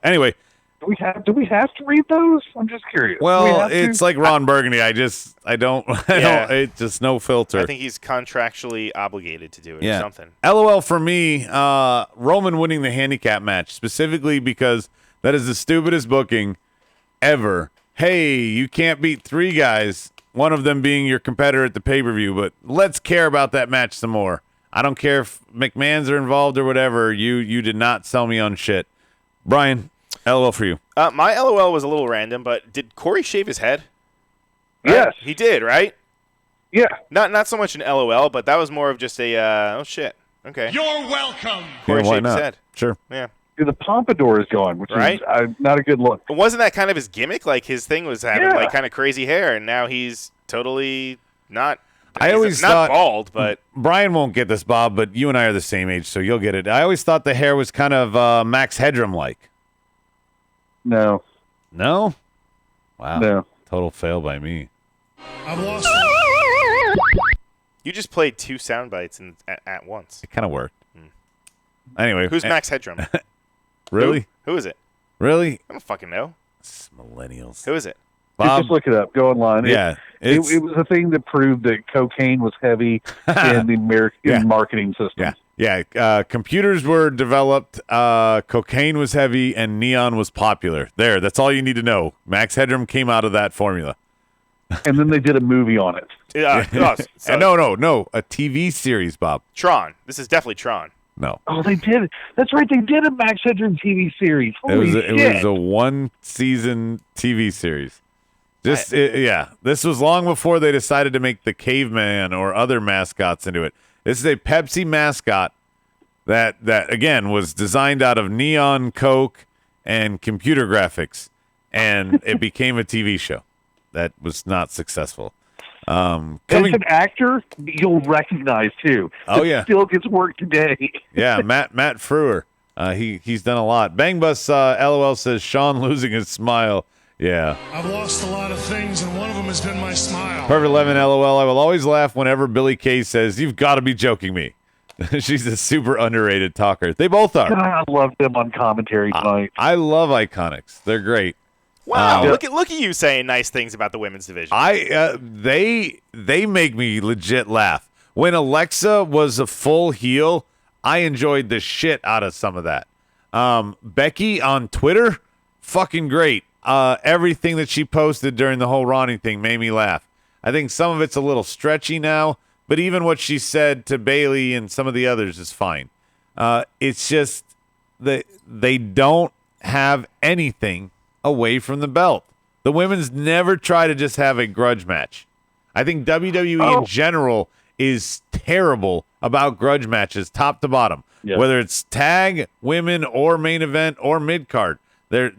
Anyway, do we have to read those? I'm just curious. Well, it's like Ron Burgundy. I don't. It's just no filter. I think he's contractually obligated to do it or something. LOL for me. Roman winning the handicap match specifically because that is the stupidest booking ever. Hey, you can't beat 3 guys, one of them being your competitor at the pay-per-view, but let's care about that match some more. I don't care if McMahon's are involved or whatever. You did not sell me on shit. Brian, LOL for you. My LOL was a little random, but did Corey shave his head? Yes. He did, right? Yeah. Not so much an LOL, but that was more of just a, oh shit. Okay. You're welcome. Corey why shaved not? his head. Sure. Yeah. The pompadour is gone, which Right? is not a good look. But wasn't that kind of his gimmick? Like his thing was having like kind of crazy hair, and now he's totally not. I always not thought bald, but Brian won't get this, Bob. But you and I are the same age, so you'll get it. I always thought the hair was kind of Max Headroom like. No. No. Wow. No. Total fail by me. I've lost. You just played 2 sound bites at once. It kind of worked. Anyway, Who's Max Headroom? Really? Who is it? Really? I don't fucking know. It's millennials. Who is it? Bob? Just look it up. Go online. Yeah. It was a thing that proved that cocaine was heavy in the American marketing system. Yeah. Computers were developed, cocaine was heavy, and neon was popular. There, that's all you need to know. Max Headroom came out of that formula. And then they did a movie on it. No, a TV series, Bob. Tron. This is definitely Tron. No. Oh, they did. That's right. They did a Max Headroom TV series. Holy shit. It was a one-season TV series. This was long before they decided to make the caveman or other mascots into it. This is a Pepsi mascot that again was designed out of neon coke and computer graphics, and it became a TV show that was not successul. As an actor, you'll recognize too. Oh yeah, still gets work today. Yeah, Matt Frewer. He's done a lot. Bang Bus LOL says Sean losing his smile. Yeah. I've lost a lot of things, and one of them has been my smile. Perfect 11 LOL. I will always laugh whenever Billy Kay says, "You've got to be joking me." She's a super underrated talker. They both are. God, I love them on commentary tonight. I love Iconics. They're great. Wow, look at you saying nice things about the women's division. They make me legit laugh. When Alexa was a full heel, I enjoyed the shit out of some of that. Becky on Twitter, fucking great. Everything that she posted during the whole Ronnie thing made me laugh. I think some of it's a little stretchy now, but even what she said to Bayley and some of the others is fine. It's just that they don't have anything away from the belt. The women's never try to just have a grudge match. I think WWE in general is terrible about grudge matches, top to bottom. Yeah. Whether it's tag, women, or main event, or mid-card. They're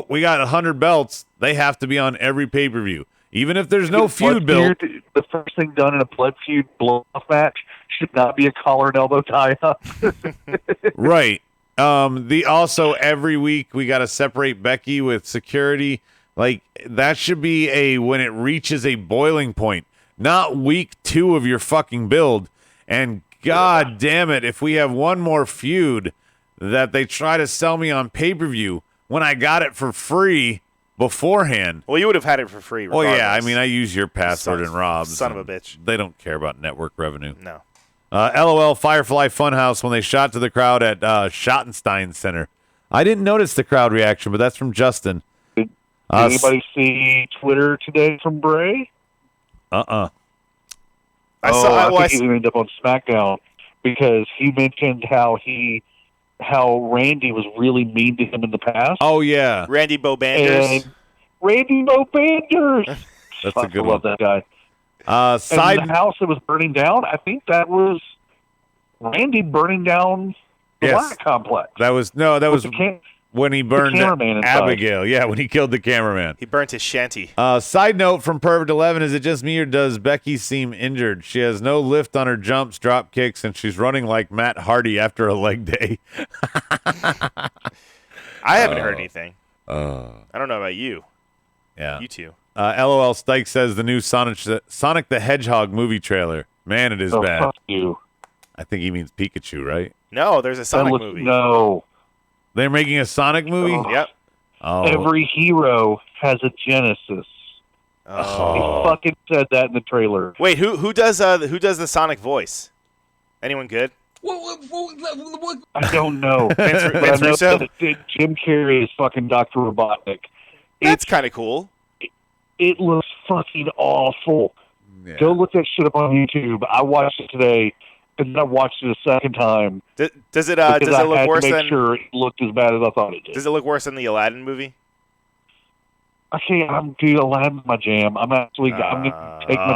we got 100 belts. They have to be on every pay-per-view. Even if there's no feud built. The first thing done in a blood feud blow-off match should not be a collar and elbow tie-up. Right. Also every week we got to separate Becky with security. Like that should be when it reaches a boiling point, not week 2 of your fucking build. And God damn it, if we have one more feud that they try to sell me on pay-per-view when I got it for free beforehand. Well, you would have had it for free regardless. Oh yeah, I mean I use your password and Rob's. Son of a bitch. They don't care about network revenue. No. LOL Firefly Funhouse when they shot to the crowd at Schottenstein Center. I didn't notice the crowd reaction, but that's from Justin. Did anybody see Twitter today from Bray? I think he ended up on SmackDown because he mentioned how Randy was really mean to him in the past. Oh yeah, Randy Bobanders. Randy Bobanders. That's a good one. I love that guy. And the house that was burning down, I think that was Randy burning down the Black Complex. That was when he burned Abigail. Yeah, when he killed the cameraman. He burnt his shanty. Side note from Perfect 11, is it just me or does Becky seem injured? She has no lift on her jumps, drop kicks, and she's running like Matt Hardy after a leg day. I haven't heard anything. I don't know about you. Yeah. You two. LOL Stike says the new Sonic the Hedgehog movie trailer. Man, it is bad. Fuck you. I think he means Pikachu, right? No, there's a Sonic movie. No. They're making a Sonic movie? Yep. Oh. Every hero has a genesis. Oh. He fucking said that in the trailer. Wait, who does the Sonic voice? Anyone good? I don't know. Vince Russo? Jim Carrey is fucking Dr. Robotnik. That's kind of cool. It looks fucking awful. Yeah. Go look that shit up on YouTube. I watched it today, and then I watched it a second time. Does it look worse than? Sure, it looked as bad as I thought it did. Does it look worse than the Aladdin movie? I can't. Dude, Aladdin's my jam. I'm gonna take my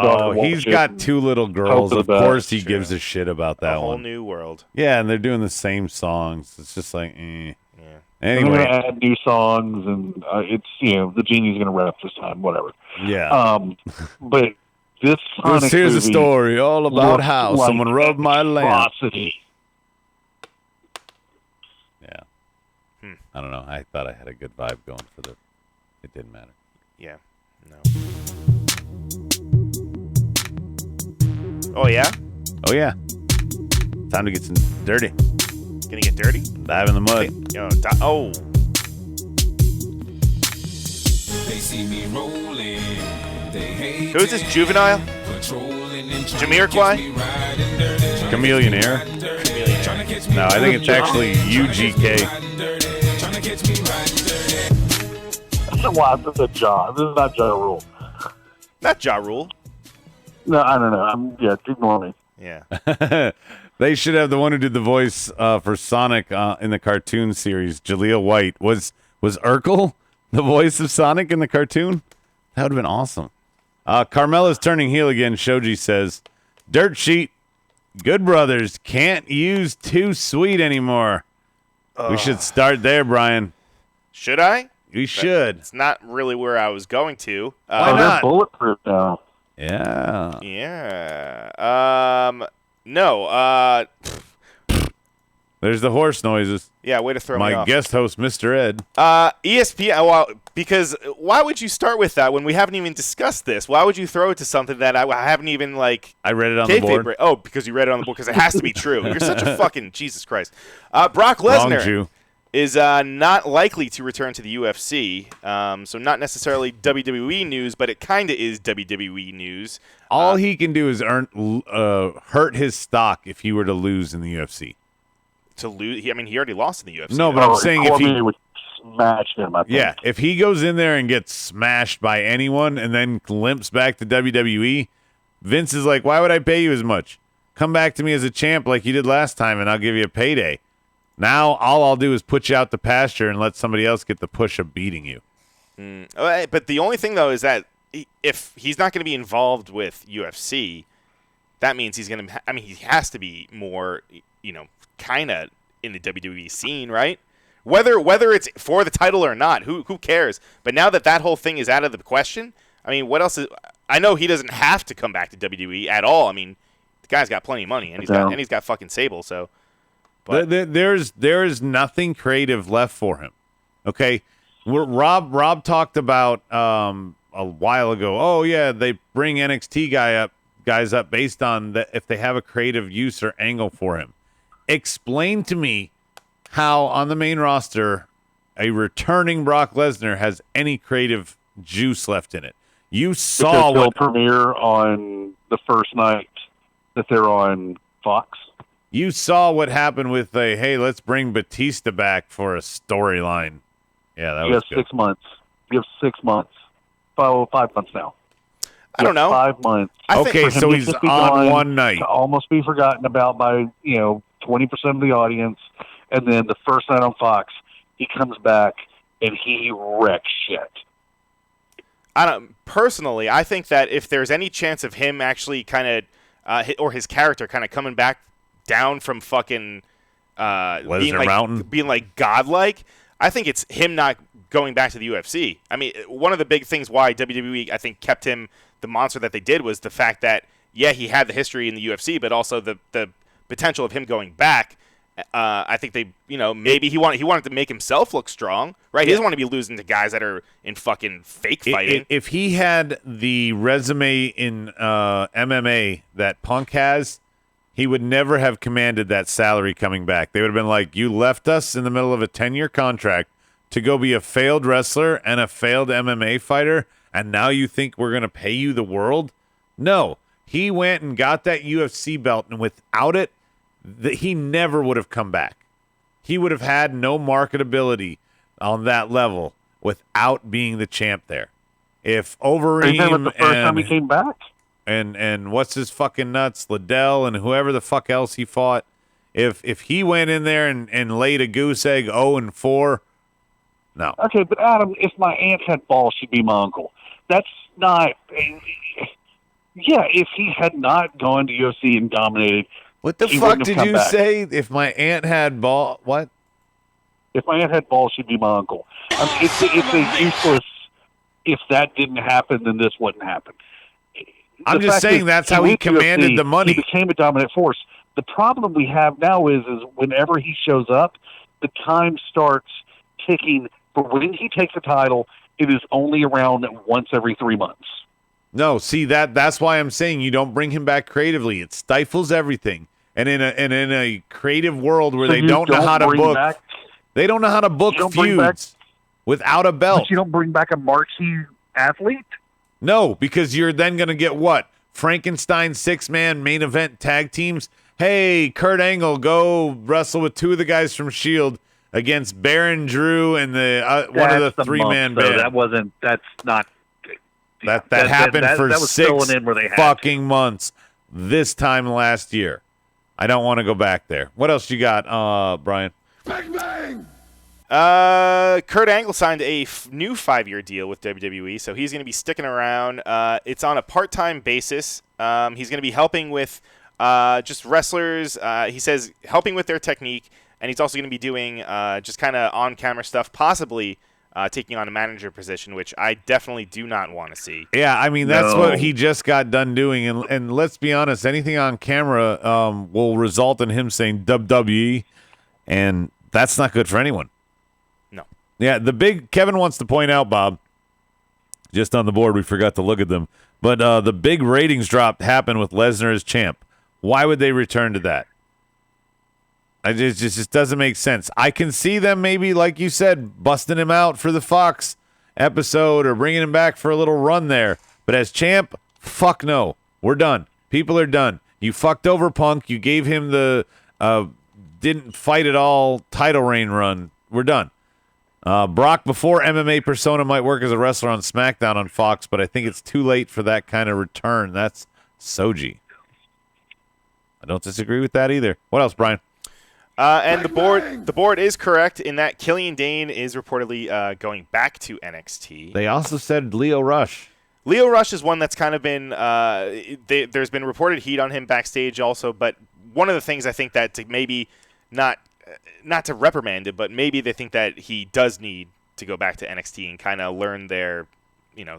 daughter. He's got 2 little girls. Of course, he gives a shit about that one. A whole one. new world. Yeah, and they're doing the same songs. It's just like, eh. Yeah. Anyway, they're gonna add new songs, and it's the genie's gonna rap this time. Whatever. Yeah. But this Sonic here's movie a story all about how someone rubbed my lamp. Yeah. I don't know. I thought I had a good vibe going for the. It didn't matter. Yeah. No. Oh yeah. Oh yeah. Time to get some dirty. Gonna get dirty? Dive in the mud. Oh. Who's this, Juvenile? Jamiroquai? Chameleonaire? No, I think it's actually UGK. Wow, this is Ja. This is not Ja Rule. Not Ja Rule. No, I don't know. Ignore me. Yeah. They should have the one who did the voice for Sonic in the cartoon series, Jaleel White. Was Urkel the voice of Sonic in the cartoon? That would have been awesome. Carmella's turning heel again, Shoji says. Dirt Sheet, Good Brothers can't use Too Sweet anymore. We should start there, Brian. Should I? We should. It's not really where I was going to. Why not? They're bulletproof now. Yeah. Yeah. No. There's the horse noises. Yeah, way to throw me My off. guest host, Mr. Ed. ESPN. Well, because why would you start with that when we haven't even discussed this? Why would you throw it to something that I haven't even like? I read it on the board. Oh, because you read it on the board. Because it has to be true. You're such a fucking Jesus Christ. Brock Wrong Lesnar Jew. is not likely to return to the UFC. So not necessarily WWE news, but it kind of is WWE news. All he can do is hurt his stock if he were to lose in the UFC. To lose, he already lost in the UFC. No, but I'm saying if he would smash him. I think. Yeah, if he goes in there and gets smashed by anyone and then limps back to WWE, Vince is like, why would I pay you as much? Come back to me as a champ like you did last time and I'll give you a payday. Now all I'll do is put you out the pasture and let somebody else get the push of beating you. But the only thing, though, is that if he's not going to be involved with UFC, that means he's going to – he has to be more, kind of in the WWE scene, right? Whether it's for the title or not, who cares? But now that whole thing is out of the question, what else is – I know he doesn't have to come back to WWE at all. The guy's got plenty of money, and he's got fucking Sable, so – but there's nothing creative left for him. Okay, Rob talked about a while ago. Oh yeah, they bring NXT guys up based on if they have a creative use or angle for him. Explain to me how on the main roster a returning Brock Lesnar has any creative juice left in it. You saw what premiere on the first night that they're on Fox. You saw what happened with hey, let's bring Batista back for a storyline. Yeah, that was good. 6 months. You have 6 months. 5 months now. I don't know. 5 months. Okay, so he's on one night. To almost be forgotten about by 20% of the audience, and then the first night on Fox, he comes back and he wrecks shit. Personally, I think that if there's any chance of him actually kind of, or his character kind of coming back down from fucking being like godlike, I think it's him not going back to the UFC. One of the big things why WWE, I think, kept him the monster that they did was the fact that, yeah, he had the history in the UFC, but also the potential of him going back. I think they, maybe he wanted to make himself look strong, right? He doesn't want to be losing to guys that are in fucking fake fighting. If he had the resume in MMA that Punk has, he would never have commanded that salary coming back. They would have been like, you left us in the middle of a 10-year contract to go be a failed wrestler and a failed MMA fighter, and now you think we're going to pay you the world? No. He went and got that UFC belt, and without it, he never would have come back. He would have had no marketability on that level without being the champ there. If Overeem the first time he came back? And what's his fucking nuts, Liddell and whoever the fuck else he fought, if he went in there and laid a goose egg 0-4, no. Okay, but Adam, if my aunt had balls, she'd be my uncle. That's not. Yeah, if he had not gone to UFC and dominated. What the fuck did you say? If my aunt had what? If my aunt had balls, she'd be my uncle. It's a useless. If that didn't happen, then this wouldn't happen. I'm just saying that's how he commanded the money. He became a dominant force. The problem we have now is whenever he shows up, the time starts ticking for when he takes the title. It is only around once every 3 months. No, see that's why I'm saying you don't bring him back creatively. It stifles everything. And in a creative world where they don't know how to book, they don't know how to book feuds. without a belt. But you don't bring back a marquee athlete? No, because you're then going to get what? Frankenstein 6-man main event tag teams? Hey, Kurt Angle, go wrestle with 2 of the guys from S.H.I.E.L.D. against Baron Drew and one of the 3-man band. That's not... That happened for that was 6 in where they had fucking months this time last year. I don't want to go back there. What else you got, Brian? Bang, bang! Kurt Angle signed a new 5-year deal with WWE, so he's going to be sticking around. It's on a part-time basis. He's going to be helping with just wrestlers. He says helping with their technique, and he's also going to be doing just kind of on-camera stuff, possibly taking on a manager position, which I definitely do not want to see. Yeah, I mean, that's what he just got done doing. And let's be honest, anything on camera will result in him saying WWE, and that's not good for anyone. No. Yeah, Kevin wants to point out, Bob, just on the board, we forgot to look at them, but the big ratings drop happened with Lesnar as champ. Why would they return to that? It just doesn't make sense. I can see them maybe, like you said, busting him out for the Fox episode or bringing him back for a little run there. But as champ, fuck no. We're done. People are done. You fucked over Punk. You gave him the didn't fight at all title reign run. We're done. Brock, before MMA persona, might work as a wrestler on SmackDown on Fox, but I think it's too late for that kind of return. That's Soji. I don't disagree with that either. What else, Brian? And the board is correct in that Killian Dane is reportedly going back to NXT. They also said Leo Rush. Leo Rush is one that's kind of been there's been reported heat on him backstage also, but one of the things I think that to maybe not to reprimand him, but maybe they think that he does need to go back to NXT and kind of learn their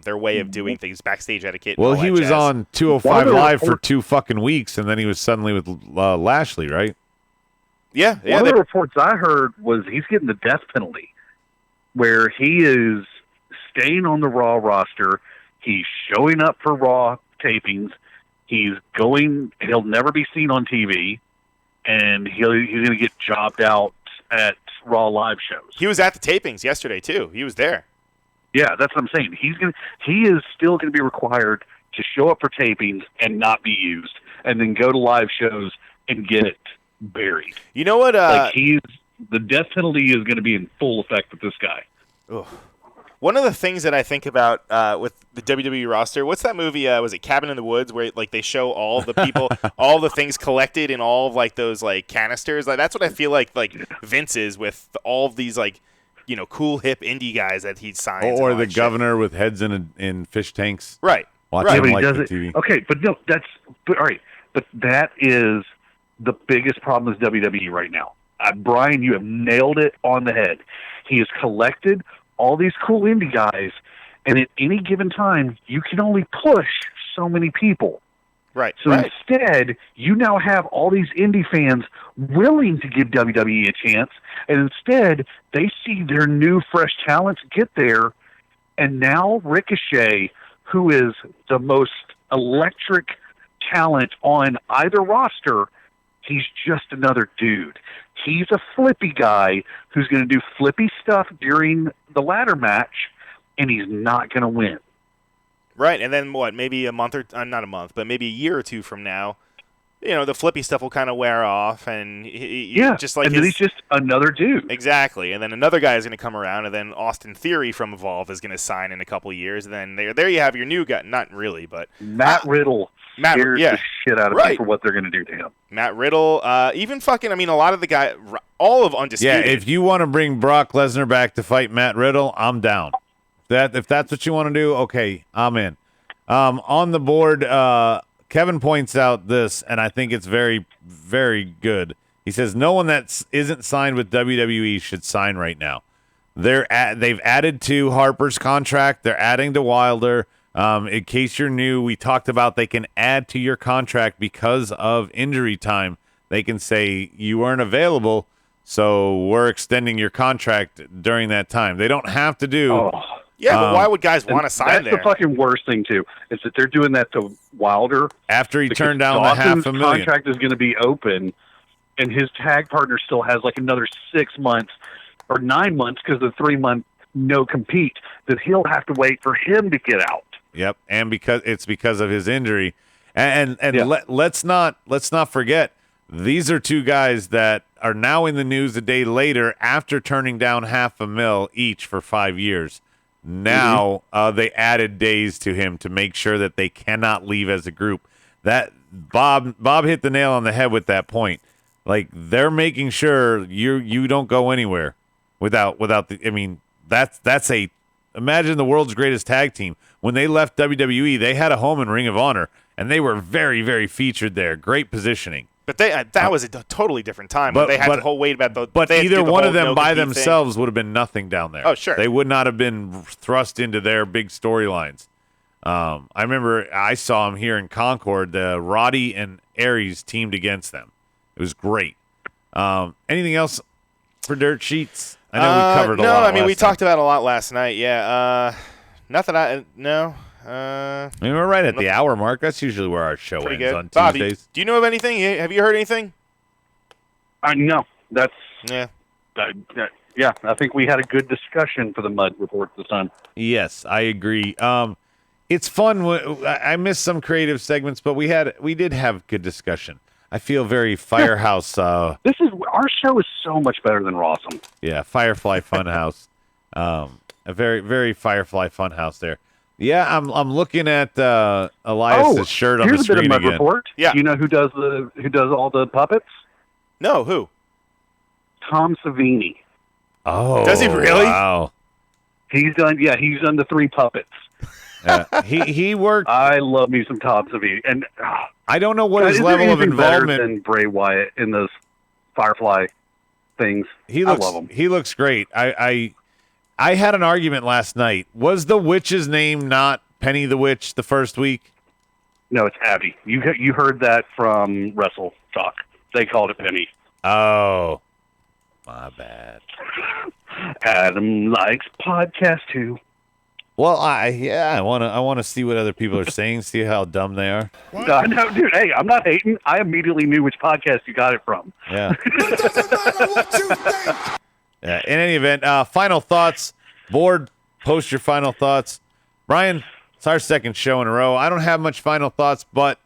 way of doing things, backstage etiquette. Well, he was on 205 Live for 2 fucking weeks, and then he was suddenly with Lashley, right? Yeah. One of the reports I heard was he's getting the death penalty, where he is staying on the Raw roster. He's showing up for Raw tapings. He'll never be seen on TV, and he's going to get jobbed out at Raw live shows. He was at the tapings yesterday too. He was there. Yeah, that's what I'm saying. He is still going to be required to show up for tapings and not be used, and then go to live shows and get buried. You know what? The death penalty is going to be in full effect with this guy. Ugh. One of the things that I think about with the WWE roster, what's that movie? Was it Cabin in the Woods, where like they show all the people, all the things collected in all of like those like canisters? Like that's what I feel like Vince is with all of these like cool hip indie guys that he signs. Or the governor with heads in fish tanks. Right. Watching Right. like Does the it, TV. Okay, all right. But that is the biggest problem with WWE right now. Brian, you have nailed it on the head. He has collected all these cool indie guys, and at any given time, you can only push so many people. Right. So instead, you now have all these indie fans willing to give WWE a chance, and instead, they see their new, fresh talents get there, and now Ricochet, who is the most electric talent on either roster, he's just another dude. He's a flippy guy who's going to do flippy stuff during the ladder match, and he's not going to win. Right, and then what? Maybe a month or not a month, but maybe a year or two from now, the flippy stuff will kind of wear off, and just like then he's just another dude. Exactly, and then another guy is going to come around, and then Austin Theory from Evolve is going to sign in a couple of years, and then there you have your new guy. Not really, but Matt Riddle scares the shit out of me for what they're going to do to him. Matt Riddle, even fucking, a lot of the guys, all of Undisputed. Yeah, if you want to bring Brock Lesnar back to fight Matt Riddle, I'm down. If that's what you want to do, okay, I'm in. On the board, Kevin points out this, and I think it's very, very good. He says no one that isn't signed with WWE should sign right now. They've added to Harper's contract. They're adding to Wilder. In case you're new, we talked about they can add to your contract because of injury time. They can say you weren't available, so we're extending your contract during that time. They don't have to do. Yeah, but why would guys want to sign there? That's the fucking worst thing, too, is that they're doing that to Wilder. After he turned down Dawson's the $500,000. contract is going to be open, and his tag partner still has like another 6 months or 9 months because the 3-month no compete, that he'll have to wait for him to get out. Yep, and because of his injury, and let's not forget, these are two guys that are now in the news a day later after turning down $500,000 each for 5 years. Now they added days to him to make sure that they cannot leave as a group. That Bob hit the nail on the head with that point. Like, they're making sure you don't go anywhere without the. I mean, that's a. Imagine the world's greatest tag team. When they left WWE, they had a home in Ring of Honor, and they were very, very featured there. Great positioning. But that was a totally different time. They had the whole weight about the. But either one of them by themselves would have been nothing down there. Oh, sure. They would not have been thrust into their big storylines. I remember I saw them here in Concord. Roddy and Aries teamed against them. It was great. Anything else for Dirt Sheets? I know we covered a lot. No, I mean, we talked about a lot last night. Yeah. Nothing. No. I mean, we're right at the hour mark. That's usually where our show ends good. on Bob, Tuesdays. do you know of anything? Have you heard anything? No. That's yeah. Yeah, I think we had a good discussion for the Mud Report this time. Yes, I agree. It's fun. I missed some creative segments, but we did have good discussion. I feel very Firehouse. Our show is so much better than Rawsome. Yeah, Firefly Funhouse. A very, very Firefly Funhouse there. Yeah, I'm looking at Elias's shirt on the screen again. Here's a bit of Mud Report. Yeah. Do you know who does all the puppets? No, who? Tom Savini. Oh, does he really? Wow. He's done the 3 puppets. Yeah, he worked. I love me some Tom Savini, and I don't know what his level of involvement than Bray Wyatt in those Firefly things. I love him. He looks great. I had an argument last night. Was the witch's name not Penny the Witch the first week? No, it's Abby. You heard that from Wrestle Talk. They called it Penny. Oh, my bad. Adam likes podcast too. Well, I want to see what other people are saying, see how dumb they are. No, dude. Hey, I'm not hating. I immediately knew which podcast you got it from. Yeah. Yeah. In any event, final thoughts. Board, post your final thoughts. Brian, it's our second show in a row. I don't have much final thoughts, but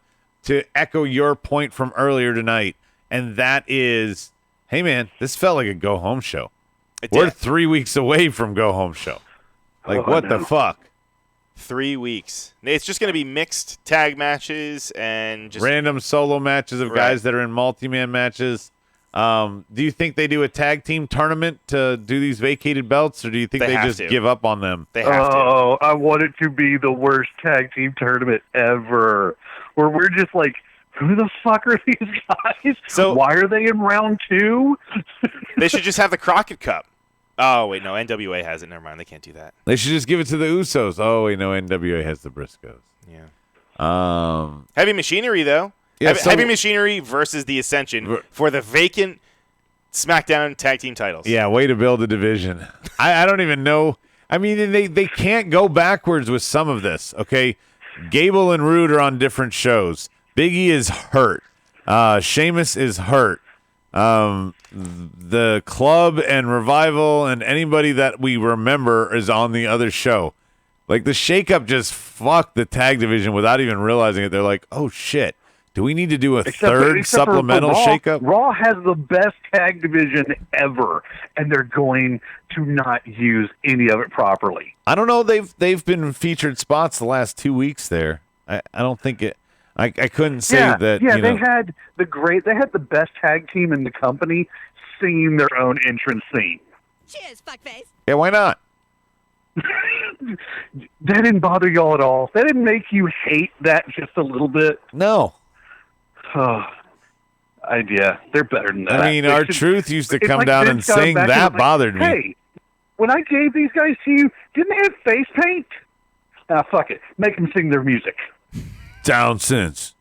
to echo your point from earlier tonight, and that is, hey man, this felt like a go home show. We're 3 weeks away from go home show. Like, what the fuck? 3 weeks. It's just going to be mixed tag matches and just random solo matches of guys that are in multi-man matches. Do you think they do a tag team tournament to do these vacated belts, or do you think they just give up on them? They have to. Oh, I want it to be the worst tag team tournament ever, where we're just like, who the fuck are these guys? So why are they in round 2? They should just have the Crockett Cup. Oh, wait, no, NWA has it. Never mind, they can't do that. They should just give it to the Usos. Oh, wait, no, NWA has the Briscoes. Yeah. Heavy Machinery, though. Yeah, Heavy Machinery versus the Ascension for the vacant SmackDown tag team titles. Yeah, way to build a division. I don't even know. I mean, they can't go backwards with some of this, okay? Gable and Rude are on different shows. Big E is hurt. Sheamus is hurt. The Club and Revival and anybody that we remember is on the other show. Like, the shakeup just fucked the tag division without even realizing it. They're like, oh shit, do we need to do a third supplemental shakeup? Raw has the best tag division ever, and they're going to not use any of it properly. I don't know. They've been featured spots the last 2 weeks there. I don't think it. I couldn't say that. Yeah, they had the best tag team in the company singing their own entrance theme. Cheers, fuckface. Yeah, why not? That didn't bother y'all at all. That didn't make you hate that just a little bit. No. Yeah, they're better than that. I mean, R-Truth used to come down and sing. That bothered me. Hey, when I gave these guys to you, didn't they have face paint? Fuck it. Make them sing their music. Down since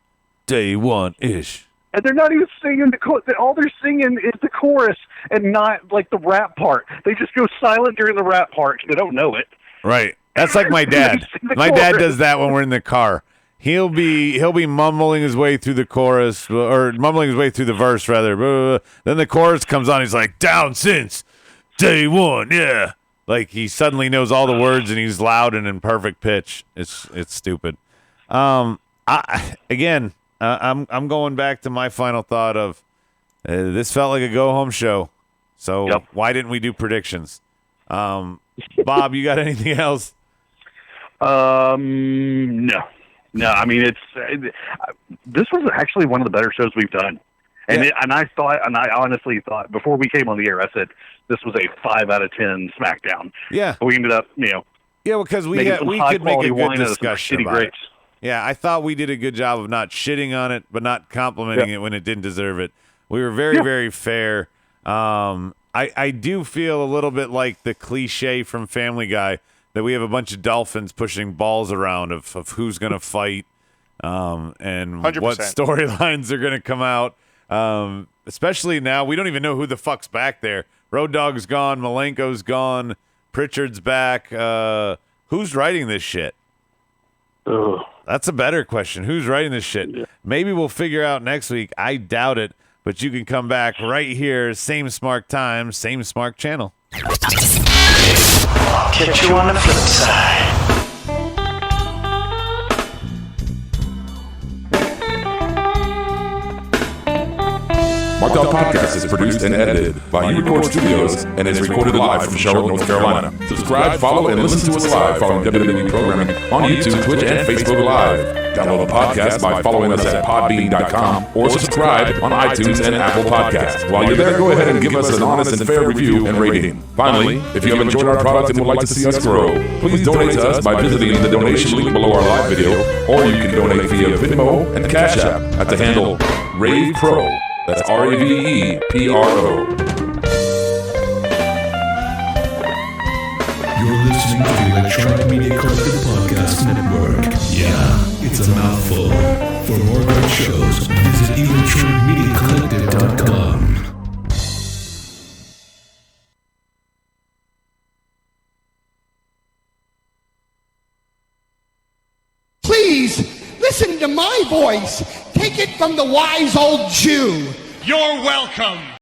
day one-ish. And they're not even singing all they're singing is the chorus and not like the rap part. They just go silent during the rap part because they don't know it. Right. That's like my dad. My dad does that when we're in the car. He'll be mumbling his way through the chorus, or mumbling his way through the verse rather. Then the chorus comes on. He's like, down since day one, yeah. Like he suddenly knows all the words and he's loud and in perfect pitch. It's stupid. I'm going back to my final thought of this felt like a go home show. So why didn't we do predictions? Bob, you got anything else? No. I mean, this was actually one of the better shows we've done. And I honestly thought before we came on the air, I said this was a 5 out of 10 SmackDown. Yeah. But we ended up, because we could make a good discussion about it. Yeah, I thought we did a good job of not shitting on it, but not complimenting it when it didn't deserve it. We were very, very fair. I do feel a little bit like the cliche from Family Guy that we have a bunch of dolphins pushing balls around of who's going to fight and 100%. what storylines are going to come out. Especially now, we don't even know who the fuck's back there. Road Dogg's gone, Malenko's gone, Pritchard's back. Who's writing this shit? Ugh. That's a better question. Who's writing this shit? Yeah. Maybe we'll figure out next week. I doubt it, but you can come back right here, same Smark time, same Smark channel. Catch you on the flip side. Markedout Podcast is produced and edited by U-Record Studios and is recorded live from Charlotte, North Carolina. Subscribe, follow, and listen to us live following WWE programming on YouTube, Twitch, and Facebook Live. Download the podcast by following us at podbean.com or subscribe on iTunes and Apple Podcasts. While you're there, go ahead and give us an honest and fair review and rating. Finally, if you have enjoyed our product and would like to see us grow, please donate to us by visiting the donation link below our live video, or you can donate via Venmo and Cash App at the handle Ravepro. That's Ravepro. You're listening to the Electronic Media Collective Podcast Network. Yeah, it's a mouthful. For more great shows, visit electronicmediacollective.com. Please, listen to my voice. Take it from the wise old Jew. You're welcome.